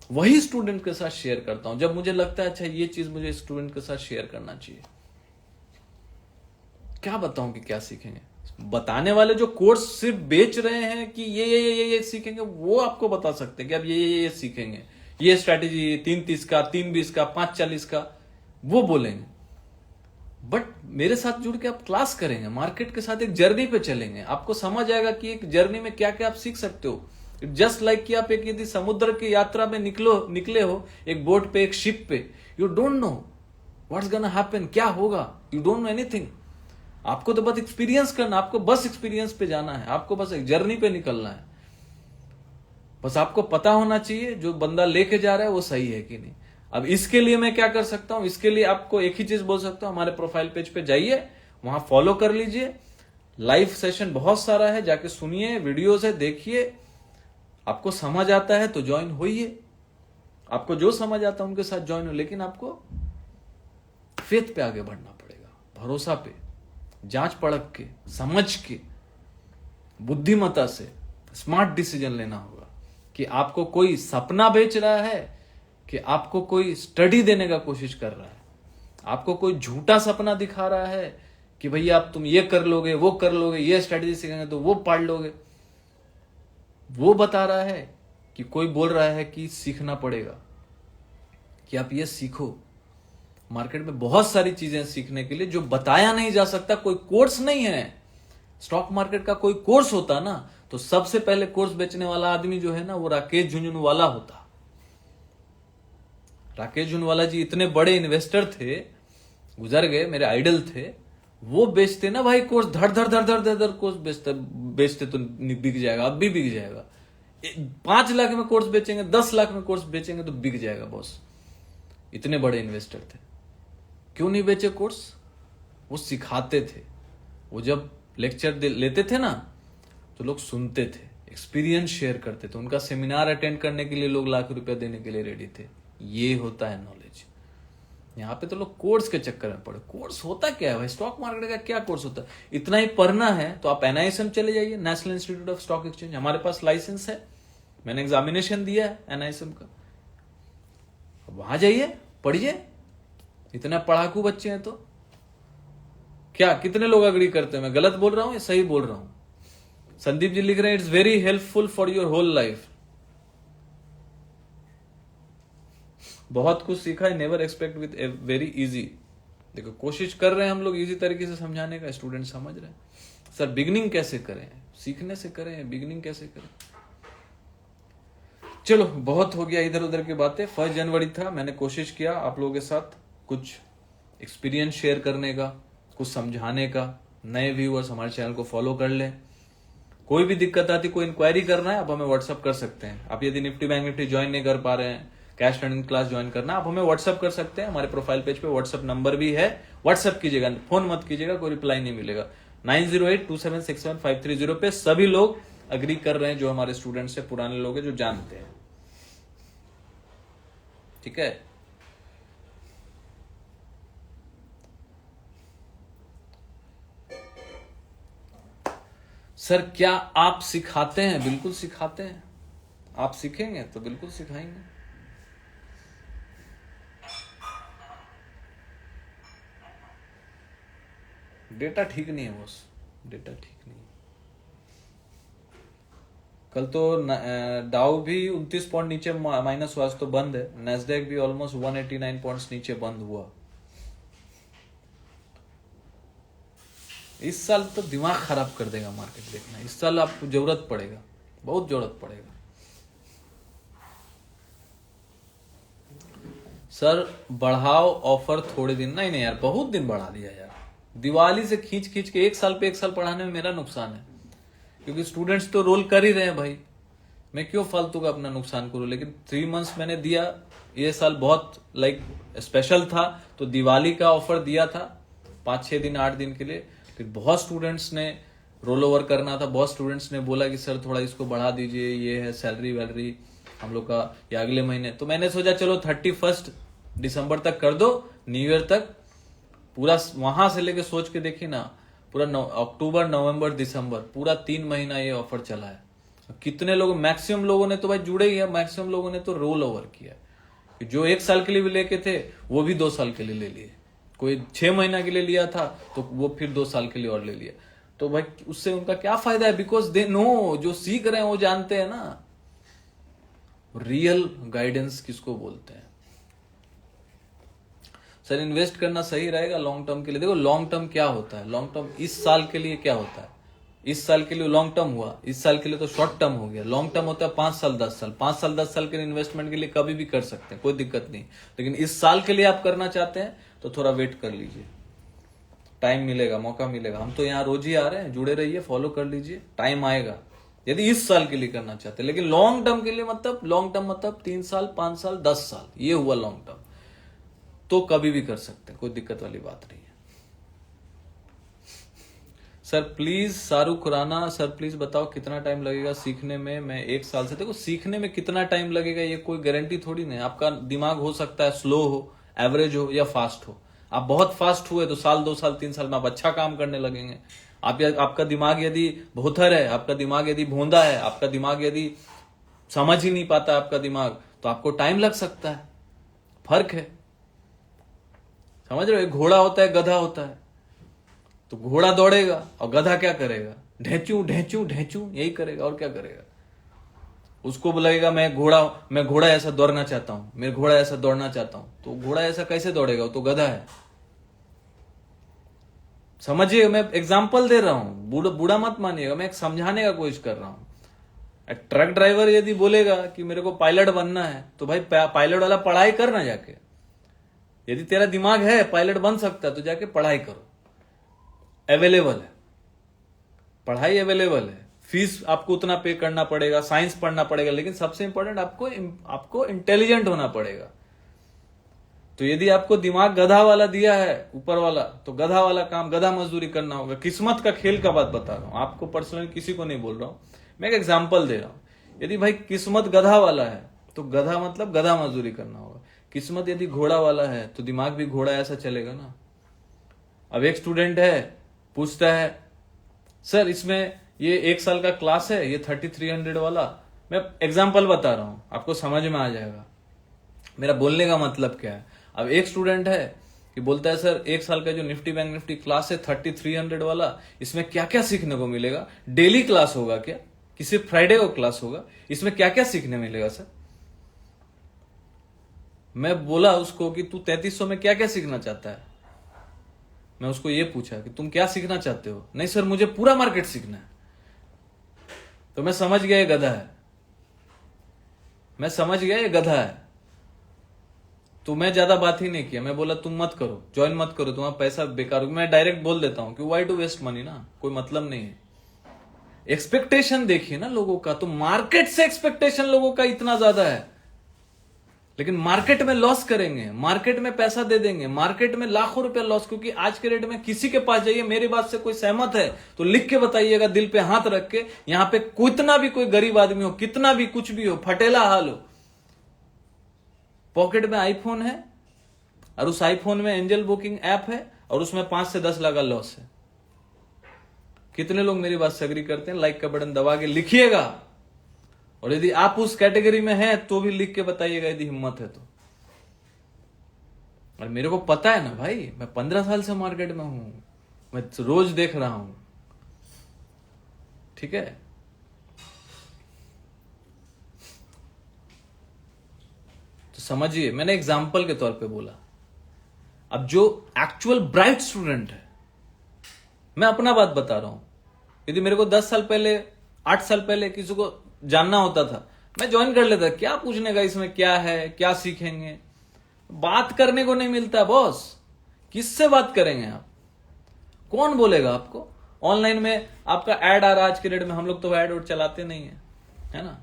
वही स्टूडेंट के साथ शेयर करता हूं जब मुझे लगता है अच्छा ये चीज मुझे स्टूडेंट के साथ शेयर करना चाहिए। क्या बताऊं कि क्या सीखेंगे? बताने वाले जो कोर्स सिर्फ बेच रहे हैं कि ये सीखेंगे, वो आपको बता सकते हैं कि आप ये सीखेंगे, ये स्ट्रैटेजी 3-30 का, 3-20 का, 5-40 का, वो बोलेंगे। बट मेरे साथ जुड़ के आप क्लास करेंगे, मार्केट के साथ एक जर्नी पे चलेंगे, आपको समझ आएगा कि एक जर्नी में क्या क्या आप सीख सकते हो। जस्ट लाइक कि आप एक यदि समुद्र की यात्रा में निकले हो, एक बोट पे, एक शिप पे, you don't know what's gonna happen, क्या होगा, यू डोंट नो एनीथिंग। आपको तो बस एक्सपीरियंस करना, आपको बस एक्सपीरियंस पे जाना है, आपको बस एक जर्नी पे निकलना है। बस आपको पता होना चाहिए जो बंदा लेके जा रहा है वो सही है कि नहीं। अब इसके लिए मैं क्या कर सकता हूं? इसके लिए आपको एक ही चीज बोल सकता हूं, हमारे प्रोफाइल पेज पे जाइए, वहां फॉलो कर लीजिए, लाइव सेशन बहुत सारा है, जाके सुनिए, वीडियोस है देखिए, आपको समझ आता है तो ज्वाइन होइए, आपको जो समझ आता है उनके साथ ज्वाइन हो, लेकिन आपको फेथ पे आगे बढ़ना पड़ेगा, भरोसा पे, जांच परख के, समझ के, बुद्धिमत्ता से स्मार्ट डिसीजन लेना होगा कि आपको कोई सपना बेच रहा है कि आपको कोई स्टडी देने का कोशिश कर रहा है, आपको कोई झूठा सपना दिखा रहा है कि भैया आप तुम ये कर लोगे, वो कर लोगे, ये स्ट्रेटेजी सीखेंगे तो वो पाड़ लोगे। वो बता रहा है कि कोई बोल रहा है कि सीखना पड़ेगा, कि आप ये सीखो। मार्केट में बहुत सारी चीजें सीखने के लिए जो बताया नहीं जा सकता, कोई कोर्स नहीं है। स्टॉक मार्केट का कोई कोर्स होता ना तो सबसे पहले कोर्स बेचने वाला आदमी जो है ना वो राकेश झुंझुनवाला होता। राकेश जूनवाला जी इतने बड़े इन्वेस्टर थे, गुजर गए, मेरे आइडल थे। वो बेचते ना भाई कोर्स, धड़ धड़ धड़ धड़ धड़ धड़ कोर्स बेचते तो बिक जाएगा, अब भी बिक जाएगा। 5 लाख में कोर्स बेचेंगे, 10 लाख में कोर्स बेचेंगे तो बिक जाएगा बॉस। इतने बड़े इन्वेस्टर थे, क्यों नहीं बेचे कोर्स? वो सिखाते थे। वो जब लेक्चर लेते थे ना तो लोग सुनते थे, एक्सपीरियंस शेयर करते थे। उनका सेमिनार अटेंड करने के लिए लोग लाख रुपया देने के लिए रेडी थे। ये होता है नॉलेज। यहाँ पे तो लोग कोर्स के चक्कर में पड़े। कोर्स होता क्या है भाई? स्टॉक मार्केट का क्या कोर्स होता है? इतना ही पढ़ना है तो आप NISM चले जाइए, national institute of stock exchange. हमारे पास लाइसेंस है, मैंने एग्जामिनेशन दिया है NISM का। वहां जाइए, पढ़िए। इतने पढ़ाकू बच्चे हैं तो क्या, कितने लोग अग्री करते हैं? मैं गलत बोल रहा हूं या सही बोल रहा हूं? संदीप जी लिख रहे हैं it's very helpful for your whole life. बहुत कुछ सीखा है, never expect with very easy. देखो कोशिश कर रहे हैं हम लोग इजी तरीके से समझाने का, स्टूडेंट समझ रहे हैं। सर बिगिनिंग कैसे करें? सीखने से करें, बिगिनिंग कैसे करें? चलो बहुत हो गया इधर उधर की बातें। 1 जनवरी था, मैंने कोशिश किया आप लोगों के साथ कुछ एक्सपीरियंस शेयर करने का, कुछ समझाने का। नए व्यूअर्स हमारे चैनल को फॉलो कर लें। कोई भी दिक्कत आती, कोई इंक्वायरी करना है, आप हमें व्हाट्सअप कर सकते हैं। आप यदि निफ्टी बैंक निफ्टी ज्वाइन नहीं कर पा रहे हैं, कैश ट्रेडिंग क्लास ज्वाइन करना, आप हमें व्हाट्सअप कर सकते हैं। हमारे प्रोफाइल पेज पे व्हाट्सअप नंबर भी है, व्हाट्सअप कीजिएगा, फोन मत कीजिएगा, कोई रिप्लाई नहीं मिलेगा। 9082761530 पे सभी लोग अग्री कर रहे हैं, जो हमारे स्टूडेंट्स है, पुराने लोग हैं जो जानते हैं। ठीक है, सर क्या आप सिखाते हैं? बिल्कुल सिखाते हैं। आप सीखेंगे तो बिल्कुल सिखाएंगे। डेटा ठीक नहीं है बॉस, डेटा ठीक नहीं है। कल तो डाउ भी 29 पॉइंट नीचे माइनस हुआ, तो बंद है। नेस्डैक भी ऑलमोस्ट 189 पॉइंट्स नीचे बंद हुआ। इस साल तो दिमाग खराब कर देगा मार्केट, देखना। इस साल आपको जरूरत पड़ेगा, बहुत जरूरत पड़ेगा। सर बढ़ाओ ऑफर थोड़े दिन। नहीं नहीं यार, बहुत दिन बढ़ा दिया यार। दिवाली से खींच खींच के 1 साल पे 1 साल पढ़ाने में मेरा नुकसान है, क्योंकि स्टूडेंट्स तो रोल कर ही रहे हैं भाई। मैं क्यों फालतू का अपना नुकसान करूं? लेकिन 3 मंथ्स मैंने दिया। ये साल बहुत स्पेशल था, तो दिवाली का ऑफर दिया था 5-6 दिन 8 दिन के लिए। फिर बहुत स्टूडेंट्स ने रोल ओवर करना था, बहुत स्टूडेंट्स ने बोला कि सर थोड़ा इसको बढ़ा दीजिए, ये है सैलरी वैलरी हम लोग का या अगले महीने। तो मैंने सोचा चलो 31 दिसंबर तक कर दो, न्यू ईयर तक पूरा। वहां से लेके सोच के देखिए ना, पूरा अक्टूबर नवंबर दिसंबर पूरा 3 महीना ये ऑफर चला है। कितने लोग, मैक्सिमम लोगों ने तो भाई जुड़े ही है, मैक्सिमम लोगों ने तो रोल ओवर किया। जो 1 साल के लिए भी लेके थे वो भी 2 साल के लिए ले लिए। कोई 6 महीना के लिए लिया था तो वो फिर 2 साल के लिए और ले लिया। तो भाई उससे उनका क्या फायदा है? बिकॉज दे नो, जो सीख रहे हैं वो जानते हैं ना रियल गाइडेंस किसको बोलते हैं। सर इन्वेस्ट करना सही रहेगा लॉन्ग टर्म के लिए? देखो लॉन्ग टर्म क्या होता है, लॉन्ग टर्म इस साल के लिए क्या होता है, इस साल के लिए लॉन्ग टर्म हुआ, इस साल के लिए तो शॉर्ट टर्म हो गया। लॉन्ग टर्म होता है 5 साल 10 साल। 5 साल 10 साल के इन्वेस्टमेंट के लिए कभी भी कर सकते हैं, कोई दिक्कत नहीं। लेकिन इस साल के लिए आप करना चाहते हैं तो थोड़ा वेट कर लीजिए, टाइम मिलेगा, मौका मिलेगा। हम तो यहाँ रोज ही आ रहे हैं, जुड़े रहिए, फॉलो कर लीजिए, टाइम आएगा यदि इस साल के लिए करना चाहते हैं। लेकिन लॉन्ग टर्म के लिए मतलब, लॉन्ग टर्म मतलब 3 साल 5 साल 10 साल, ये हुआ लॉन्ग टर्म, तो कभी भी कर सकते हैं, कोई दिक्कत वाली बात नहीं है। Sir please, Shahrukh Khurana sir please बताओ कितना टाइम लगेगा सीखने में? मैं 1 साल से। देखो सीखने में कितना टाइम लगेगा ये कोई गारंटी थोड़ी नहीं। आपका दिमाग हो सकता है स्लो हो, एवरेज हो या फास्ट हो। आप बहुत फास्ट हुए तो 1 2 साल 3 साल में आप अच्छा काम करने लगेंगे। आपका दिमाग यदि भोथर है, आपका दिमाग यदि भोंदा है, आपका दिमाग यदि समझ ही नहीं पाता आपका दिमाग, तो आपको टाइम लग सकता है। फर्क है, समझ रहे हो? घोड़ा होता है, गधा होता है। तो घोड़ा दौड़ेगा और गधा क्या करेगा? ढेंचू ढेंचू ढेंचू यही करेगा, और क्या करेगा? उसको लगेगा मैं घोड़ा ऐसा दौड़ना चाहता हूं, मैं घोड़ा ऐसा दौड़ना चाहता हूं। तो घोड़ा ऐसा कैसे दौड़ेगा? वो तो गधा है। समझिए, मैं एग्जाम्पल दे रहा हूं, बुरा मत मानिएगा, मैं एक समझाने का कोशिश कर रहा हूं। ट्रक ड्राइवर यदि बोलेगा कि मेरे को पायलट बनना है तो भाई पायलट वाला पढ़ाई करना जाके। यदि तेरा दिमाग है पायलट बन सकता है तो जाके पढ़ाई करो, अवेलेबल है, पढ़ाई अवेलेबल है, फीस आपको उतना पे करना पड़ेगा, साइंस पढ़ना पड़ेगा, लेकिन सबसे इंपॉर्टेंट आपको इंटेलिजेंट होना पड़ेगा। तो यदि आपको दिमाग गधा वाला दिया है ऊपर वाला, तो गधा वाला काम, गधा मजदूरी करना होगा। किस्मत का खेल का बात बता रहा हूं आपको, पर्सनली किसी को नहीं बोल रहा हूं, मैं एक एग्जाम्पल दे रहा हूं। यदि भाई किस्मत गधा वाला है तो गधा मतलब गधा मजदूरी करना होगा। किस्मत यदि घोड़ा वाला है तो दिमाग भी घोड़ा ऐसा चलेगा ना। अब एक स्टूडेंट है, पूछता है सर इसमें ये 1 साल का क्लास है, ये 3300 वाला, मैं एग्जाम्पल बता रहा हूं, आपको समझ में आ जाएगा मेरा बोलने का मतलब क्या है। अब एक स्टूडेंट है कि बोलता है सर 1 साल का जो निफ्टी बैंक निफ्टी क्लास है 3300 वाला, इसमें क्या क्या सीखने को मिलेगा, डेली क्लास होगा क्या कि सिर्फ फ्राइडे को क्लास होगा, इसमें क्या क्या सीखने मिलेगा सर। मैं बोला उसको कि तू 3300 में क्या क्या सीखना चाहता है। मैं उसको ये पूछा कि तुम क्या सीखना चाहते हो। नहीं सर मुझे पूरा मार्केट सीखना है। तो मैं समझ गया ये गधा है, मैं समझ गया ये गधा है। तो मैं ज्यादा बात ही नहीं किया, मैं बोला तुम मत करो, ज्वाइन मत करो, तुम्हारा पैसा बेकार हो। मैं डायरेक्ट बोल देता हूं कि व्हाई टू वेस्ट मनी ना, कोई मतलब नहीं है। एक्सपेक्टेशन देखिए ना लोगों का, तो मार्केट से एक्सपेक्टेशन लोगों का इतना ज्यादा है, लेकिन मार्केट में लॉस करेंगे, मार्केट में पैसा दे देंगे, मार्केट में लाखों रुपया लॉस। क्योंकि आज के रेट में किसी के पास जाइए, मेरी बात से कोई सहमत है तो लिख के बताइएगा, दिल पे हाथ रख के, यहां पे कितना भी कोई गरीब आदमी हो, कितना भी कुछ भी हो, फटेला हाल हो, पॉकेट में आईफोन है और उस आईफोन में एंजल बुकिंग ऐप है और उसमें 5 से 10 लाख का लॉस है। कितने लोग मेरी बात से एग्री करते हैं? लाइक का बटन दबा के लिखिएगा, और यदि आप उस कैटेगरी में हैं तो भी लिख के बताइएगा यदि हिम्मत है तो। और मेरे को पता है ना भाई, मैं 15 साल से मार्केट में हूं, मैं रोज देख रहा हूं, ठीक है। तो समझिए, मैंने एग्जाम्पल के तौर पे बोला। अब जो एक्चुअल ब्राइट स्टूडेंट है, मैं अपना बात बता रहा हूं, यदि मेरे को 10 साल पहले 8 साल पहले किसी को जानना होता था, मैं ज्वाइन कर लेता। क्या पूछने का इसमें क्या है, क्या सीखेंगे, बात करने को नहीं मिलता बॉस। किससे बात करेंगे आप, कौन बोलेगा आपको। ऑनलाइन में आपका ऐड आ रहा है आज के डेट में, हम लोग तो ऐड उड चलाते नहीं है ना।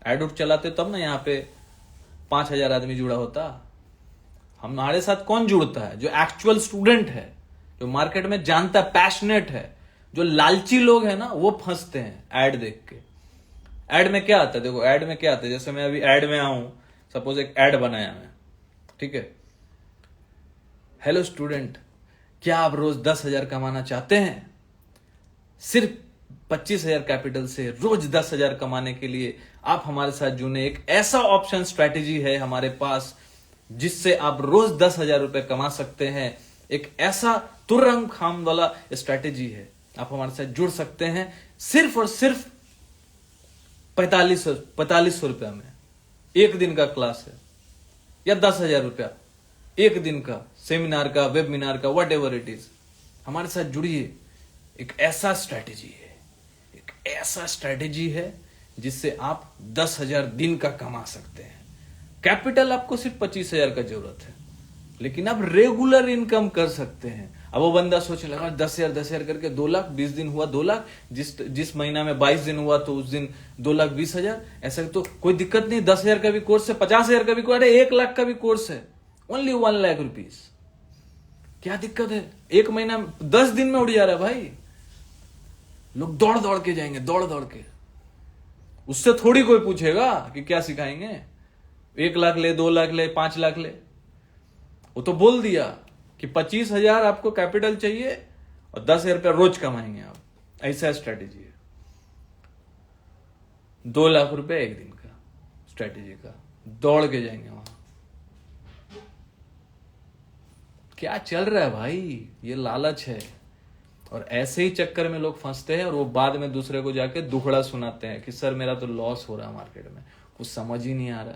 ऐड उड चलाते तब ना यहाँ पे 5000 आदमी जुड़ा होता। हमारे साथ कौन जुड़ता है? जो एक्चुअल स्टूडेंट है, जो मार्केट में जानता है, पैशनेट है। जो लालची लोग हैं ना, वो फंसते हैं ऐड देख के। ऐड में क्या आता है, देखो ऐड में क्या आता है, जैसे मैं अभी ऐड में आऊं, सपोज एक ऐड बनाया मैं, ठीक है। हेलो स्टूडेंट, क्या आप रोज 10,000 कमाना चाहते हैं? सिर्फ 25,000 कैपिटल से रोज 10,000 कमाने के लिए आप हमारे साथ जुड़े। एक ऐसा ऑप्शन स्ट्रैटेजी है हमारे पास जिससे आप रोज 10,000 रुपए कमा सकते हैं। एक ऐसा तुरंत काम वाला स्ट्रैटेजी है, आप हमारे साथ जुड़ सकते हैं सिर्फ और सिर्फ 4500 रुपया में। एक दिन का क्लास है, या 10,000 रुपया एक दिन का, सेमिनार का, वेबिनार का, वट एवर इट इज। हमारे साथ जुड़िए। एक ऐसा स्ट्रैटेजी है, एक ऐसा स्ट्रैटेजी है जिससे आप 10,000 दिन का कमा सकते हैं। कैपिटल आपको सिर्फ 25,000 का जरूरत है, लेकिन आप रेगुलर इनकम कर सकते हैं। अब वो बंदा सोचने लगा 10,000 करके 2 लाख, 20 दिन हुआ 2 लाख, जिस महीना में 22 दिन हुआ तो उस दिन 2,20,000। ऐसा तो कोई दिक्कत नहीं, 10,000 का भी कोर्स है, 50,000 का भी कोर्स है, 1 लाख का भी कोर्स है, ओनली 1 लाख रुपीज। क्या दिक्कत है? 1 महीना 10 दिन में उड़ जा रहा है भाई। लोग दौड़ दौड़ के जाएंगे, दौड़ दौड़ के। उससे थोड़ी कोई पूछेगा कि क्या सिखाएंगे। 1 लाख ले, 2 लाख ले, 5 लाख ले। वो तो बोल दिया कि 25,000 आपको कैपिटल चाहिए और 10,000 रुपया रोज कमाएंगे आप। ऐसा स्ट्रैटेजी है। 2 लाख रुपए एक दिन का स्ट्रैटेजी का, दौड़ के जाएंगे वहां। क्या चल रहा है भाई? ये लालच है, और ऐसे ही चक्कर में लोग फंसते हैं और वो बाद में दूसरे को जाके दुखड़ा सुनाते हैं कि सर मेरा तो लॉस हो रहा है मार्केट में। कुछ समझ ही नहीं आ रहा।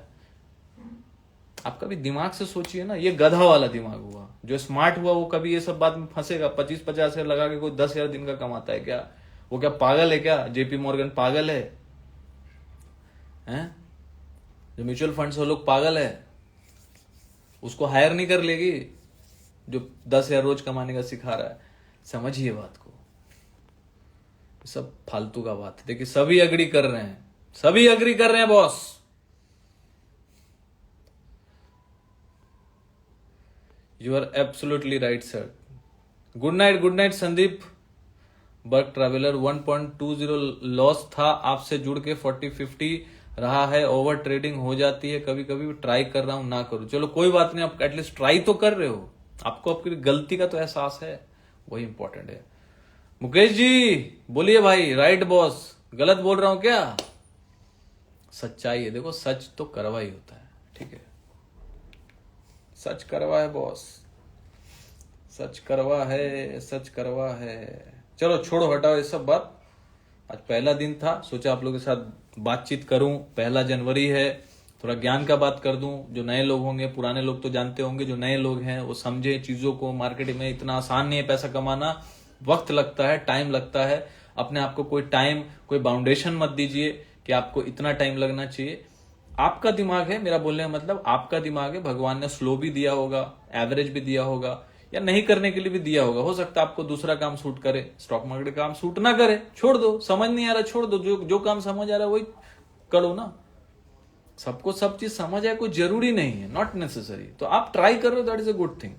आप कभी दिमाग से सोचिए ना, ये गधा वाला दिमाग हुआ। जो स्मार्ट हुआ वो कभी ये सब बात में फंसेगा। 25-50 हजार लगा के कोई 10,000 दिन का कमाता है क्या? वो क्या पागल है क्या? JP मॉर्गन पागल है? हैं? जो म्यूचुअल फंड से वो लोग पागल है, उसको हायर नहीं कर लेगी जो 10,000 रोज कमाने का सिखा रहा है। समझिए बात को, सब फालतू का बात है। देखिए सभी एग्री कर रहे हैं, सभी एग्री कर रहे हैं boss. You are absolutely right sir. Good night Sandeep. बर्क ट्रैवलर 1.20 लॉस था, आपसे जुड़ के 40-50 रहा है। ओवर ट्रेडिंग हो जाती है कभी कभी, ट्राई कर रहा हूं ना करूं। चलो कोई बात नहीं, आप एटलीस्ट ट्राई तो कर रहे हो, आपको आपकी गलती का तो एहसास है, वही इंपॉर्टेंट है। मुकेश जी बोलिए भाई। राइट बॉस, गलत बोल रहा हूं क्या? सच्चाई है, देखो सच तो करवा ही होता है, ठीक है? सच करवा है बॉस, सच करवा है, सच करवा है। चलो छोड़ो, हटाओ ये सब बात। आज पहला दिन था, सोचा आप लोगों के साथ बातचीत करूं। 1 जनवरी है, थोड़ा ज्ञान का बात कर दूं। जो नए लोग होंगे, पुराने लोग तो जानते होंगे, जो नए लोग हैं वो समझे चीजों को। मार्केट में इतना आसान नहीं है पैसा कमाना, वक्त लगता है, टाइम लगता है। अपने आप को कोई टाइम, कोई बाउंडेशन मत दीजिए कि आपको इतना टाइम लगना चाहिए। आपका दिमाग है, मेरा बोलने का मतलब आपका दिमाग है। भगवान ने स्लो भी दिया होगा, एवरेज भी दिया होगा, या नहीं करने के लिए भी दिया होगा। हो सकता है आपको दूसरा काम सूट करे, स्टॉक मार्केट काम सूट ना करे, छोड़ दो। समझ नहीं आ रहा, छोड़ दो। जो काम समझ आ रहा है वही करो ना। सबको सब चीज समझ आए कोई जरूरी नहीं है, नॉट नेसेसरी। तो आप ट्राई कर रहे हो, that is a good thing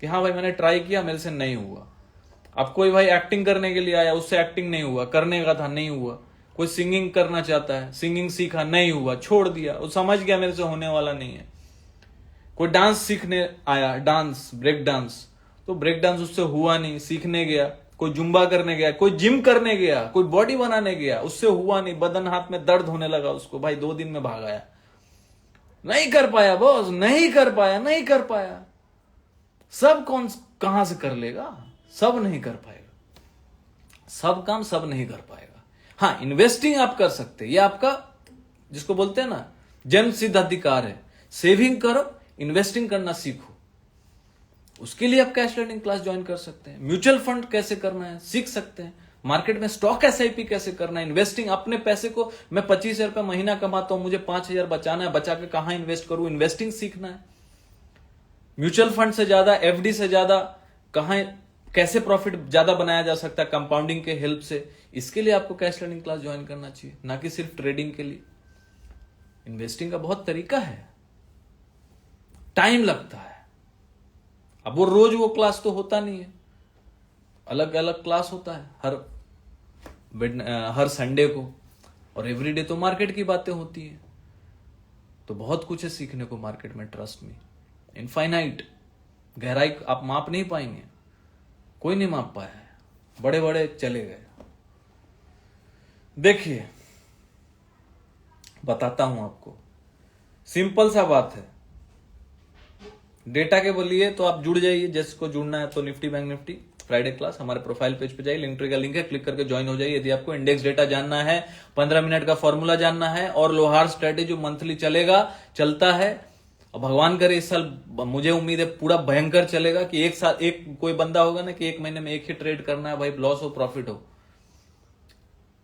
कि हाँ भाई मैंने ट्राई किया, मेरे से नहीं हुआ। अब कोई भाई एक्टिंग करने के लिए आया, उससे एक्टिंग नहीं हुआ, करने का था नहीं हुआ। कोई सिंगिंग करना चाहता है, सिंगिंग सीखा नहीं हुआ, छोड़ दिया। वो समझ गया मेरे से होने वाला नहीं है। कोई डांस सीखने आया, डांस, ब्रेक डांस, तो ब्रेक डांस उससे हुआ नहीं, सीखने गया। कोई जुम्बा करने गया, कोई जिम करने गया, कोई बॉडी बनाने गया, उससे हुआ नहीं। बदन हाथ में दर्द होने लगा उसको, भाई 2 दिन में भाग आया। नहीं कर पाया बॉस, नहीं कर पाया, नहीं कर पाया। सब कौन कहां से कर लेगा? सब नहीं कर पाएगा, सब काम सब नहीं कर पाएगा। हाँ, इन्वेस्टिंग आप कर सकते हैं, ये आपका जिसको बोलते हैं ना जन्म सिद्ध अधिकार है। सेविंग करो, इन्वेस्टिंग करना सीखो। उसके लिए आप कैश लर्निंग क्लास ज्वाइन कर सकते हैं। म्यूचुअल फंड कैसे करना है सीख सकते हैं। मार्केट में स्टॉक एसआईपी कैसे करना है। इन्वेस्टिंग, अपने पैसे को, मैं 25,000 रुपये महीना कमाता हूं, मुझे 5,000 बचाना है, बचा के कहां इन्वेस्ट करूं, इन्वेस्टिंग सीखना है। म्यूचुअल फंड से ज्यादा, एफडी से ज्यादा कहां, कैसे प्रॉफिट ज्यादा बनाया जा सकता है कंपाउंडिंग के हेल्प से, इसके लिए आपको कैश लर्निंग क्लास ज्वाइन करना चाहिए, ना कि सिर्फ ट्रेडिंग के लिए। इन्वेस्टिंग का बहुत तरीका है, टाइम लगता है। अब वो रोज वो क्लास तो होता नहीं है, अलग अलग क्लास होता है हर संडे को, और एवरीडे तो मार्केट की बातें होती है। तो बहुत कुछ है सीखने को मार्केट में, ट्रस्ट में। इनफाइनाइट, गहराई आप माप नहीं पाएंगे, कोई नहीं माप पाया है, बड़े बड़े चले गए। देखिए बताता हूं आपको, सिंपल सा बात है। डेटा के बोलिए तो आप जुड़ जाइए, जिसको जुड़ना है तो Nifty bank Nifty Friday class हमारे प्रोफाइल पेज पे जाइए, लिंक का लिंक है, क्लिक करके ज्वाइन हो जाइए। यदि आपको इंडेक्स डेटा जानना है, 15 मिनट का फॉर्मूला जानना है, और लोहार स्ट्रेटेजी जो मंथली चलता है, और भगवान करे इस साल, मुझे उम्मीद है पूरा भयंकर चलेगा कि एक साल एक कोई बंदा होगा ना कि 1 महीने में एक ही ट्रेड करना है, भाई लॉस हो प्रॉफिट हो,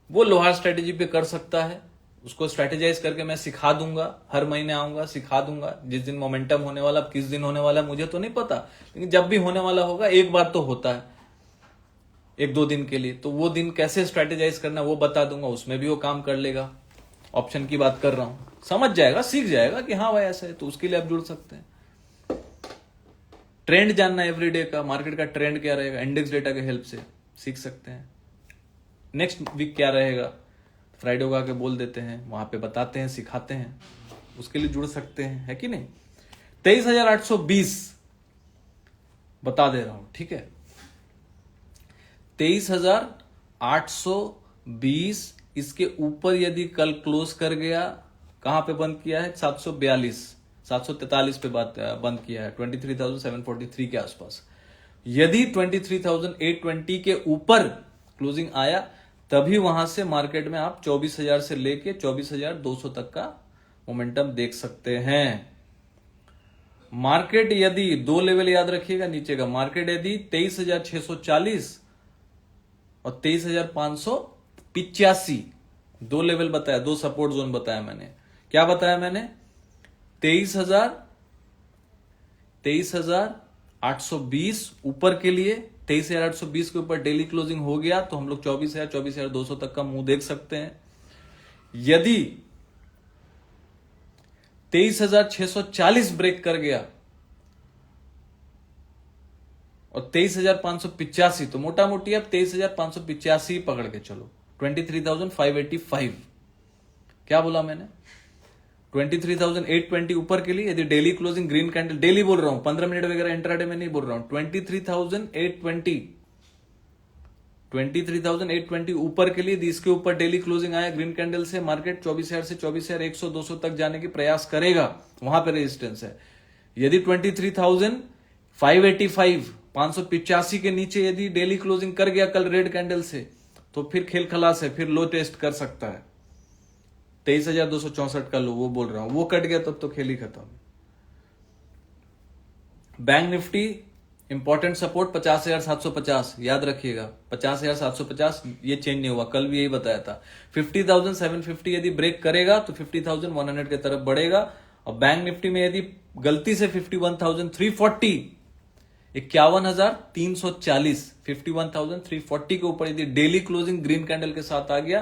वो लोहार स्ट्रेटेजी पे कर सकता है। उसको स्ट्रेटेजाइज करके मैं सिखा दूंगा, हर महीने आऊंगा सिखा दूंगा। जिस दिन मोमेंटम होने वाला, किस दिन होने वाला मुझे तो नहीं पता, लेकिन जब भी होने वाला होगा, एक बार तो होता है 1-2 दिन के लिए, तो वो दिन कैसे स्ट्रेटेजाइज करना वो बता दूंगा, उसमें भी वो काम कर लेगा। ऑप्शन की बात कर रहा हूं, समझ जाएगा, सीख जाएगा कि हाँ भाई ऐसा है, तो उसके लिए आप जुड़ सकते हैं। ट्रेंड जानना है एवरीडे का, मार्केट का ट्रेंड क्या रहेगा, इंडेक्स डेटा के हेल्प से सीख सकते हैं। नेक्स्ट वीक क्या रहेगा, फ्राइडे को आके बोल देते हैं, वहां पे बताते हैं, सिखाते हैं, उसके लिए जुड़ सकते हैं, है कि नहीं। 23,820 बता दे रहा हूं, ठीक है। 23,820, इसके ऊपर यदि कल क्लोज कर गया, कहां पे बंद किया है, 743 पे बंद किया है, 23,743 के आसपास। यदि 23,820 के ऊपर क्लोजिंग आया, तभी वहां से मार्केट में आप 24,000 से लेके 24,200 तक का मोमेंटम देख सकते हैं। मार्केट यदि 2 लेवल याद रखिएगा नीचे का, मार्केट यदि 23,640 और 23,585, 2 लेवल बताया, 2 सपोर्ट जोन बताया मैंने। क्या बताया मैंने? 23,820 ऊपर के लिए, 23,820 के ऊपर डेली क्लोजिंग हो गया तो हम लोग 24,200 तक का मुंह देख सकते हैं। यदि 23,640 ब्रेक कर गया और 23,585, तो मोटा मोटी अब 23,585 पकड़ के चलो, 23,585। क्या बोला मैंने? 23,820 ऊपर के लिए यदि daily closing green candle, daily बोल रहा हूं, 15 मिनट वगैरह इंट्राडे में नहीं बोल रहा हूं, 23,820 ऊपर के लिए यदि इसके ऊपर डेली क्लोजिंग आया ग्रीन कैंडल से, मार्केट 24,000 से 24,100 200 तक जाने की प्रयास करेगा, वहां पे रेजिस्टेंस है। यदि 23,585 585 के नीचे यदि डेली क्लोजिंग कर गया कल रेड कैंडल से, तो फिर खेल खलास है, फिर लो टेस्ट कर सकता है। 23,264 का लो, वो बोल रहा हूं, वो कट गया तब तो खेल ही खत्म। बैंक निफ्टी इंपॉर्टेंट सपोर्ट 50,750, याद रखिएगा 50,750, ये चेंज नहीं हुआ, कल भी यही बताया था। 50,750 यदि ब्रेक करेगा तो 50,100 की तरफ बढ़ेगा। और बैंक निफ्टी में यदि गलती से 51,340, 51,340, 51,340 के ऊपर यदि डेली क्लोजिंग ग्रीन कैंडल के साथ आ गया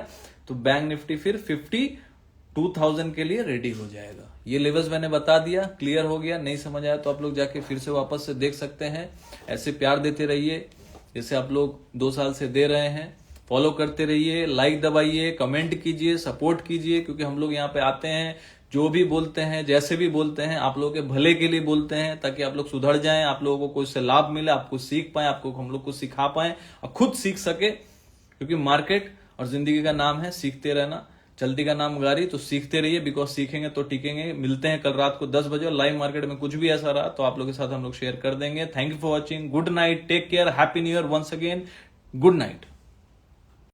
तो बैंक निफ्टी फिर 52,000 के लिए रेडी हो जाएगा। ये लेवल्स मैंने बता दिया, क्लियर हो गया। नहीं समझ आया तो आप लोग जाके फिर से वापस से देख सकते हैं। ऐसे प्यार देते रहिए जैसे आप लोग 2 साल से दे रहे हैं, फॉलो करते रहिए, लाइक दबाइए, कमेंट कीजिए, सपोर्ट कीजिए, क्योंकि हम लोग यहाँ पे आते हैं, जो भी बोलते हैं, जैसे भी बोलते हैं, आप लोगों के भले के लिए बोलते हैं, ताकि आप लोग सुधर जाएं, आप लोगों को इससे लाभ मिले, आपको सीख पाए, आपको हम लोग को सिखा पाए और खुद सीख सके, क्योंकि मार्केट और जिंदगी का नाम है सीखते रहना। चलती का नाम गाड़ी, तो सीखते रहिए, बिकॉज सीखेंगे तो टिकेंगे। मिलते हैं कल रात को 10 बजे। लाइव मार्केट में कुछ भी ऐसा रहा तो आप लोगों के साथ हम लोग शेयर कर देंगे। Thank you for watching, good night, take care, happy new year once again, good night.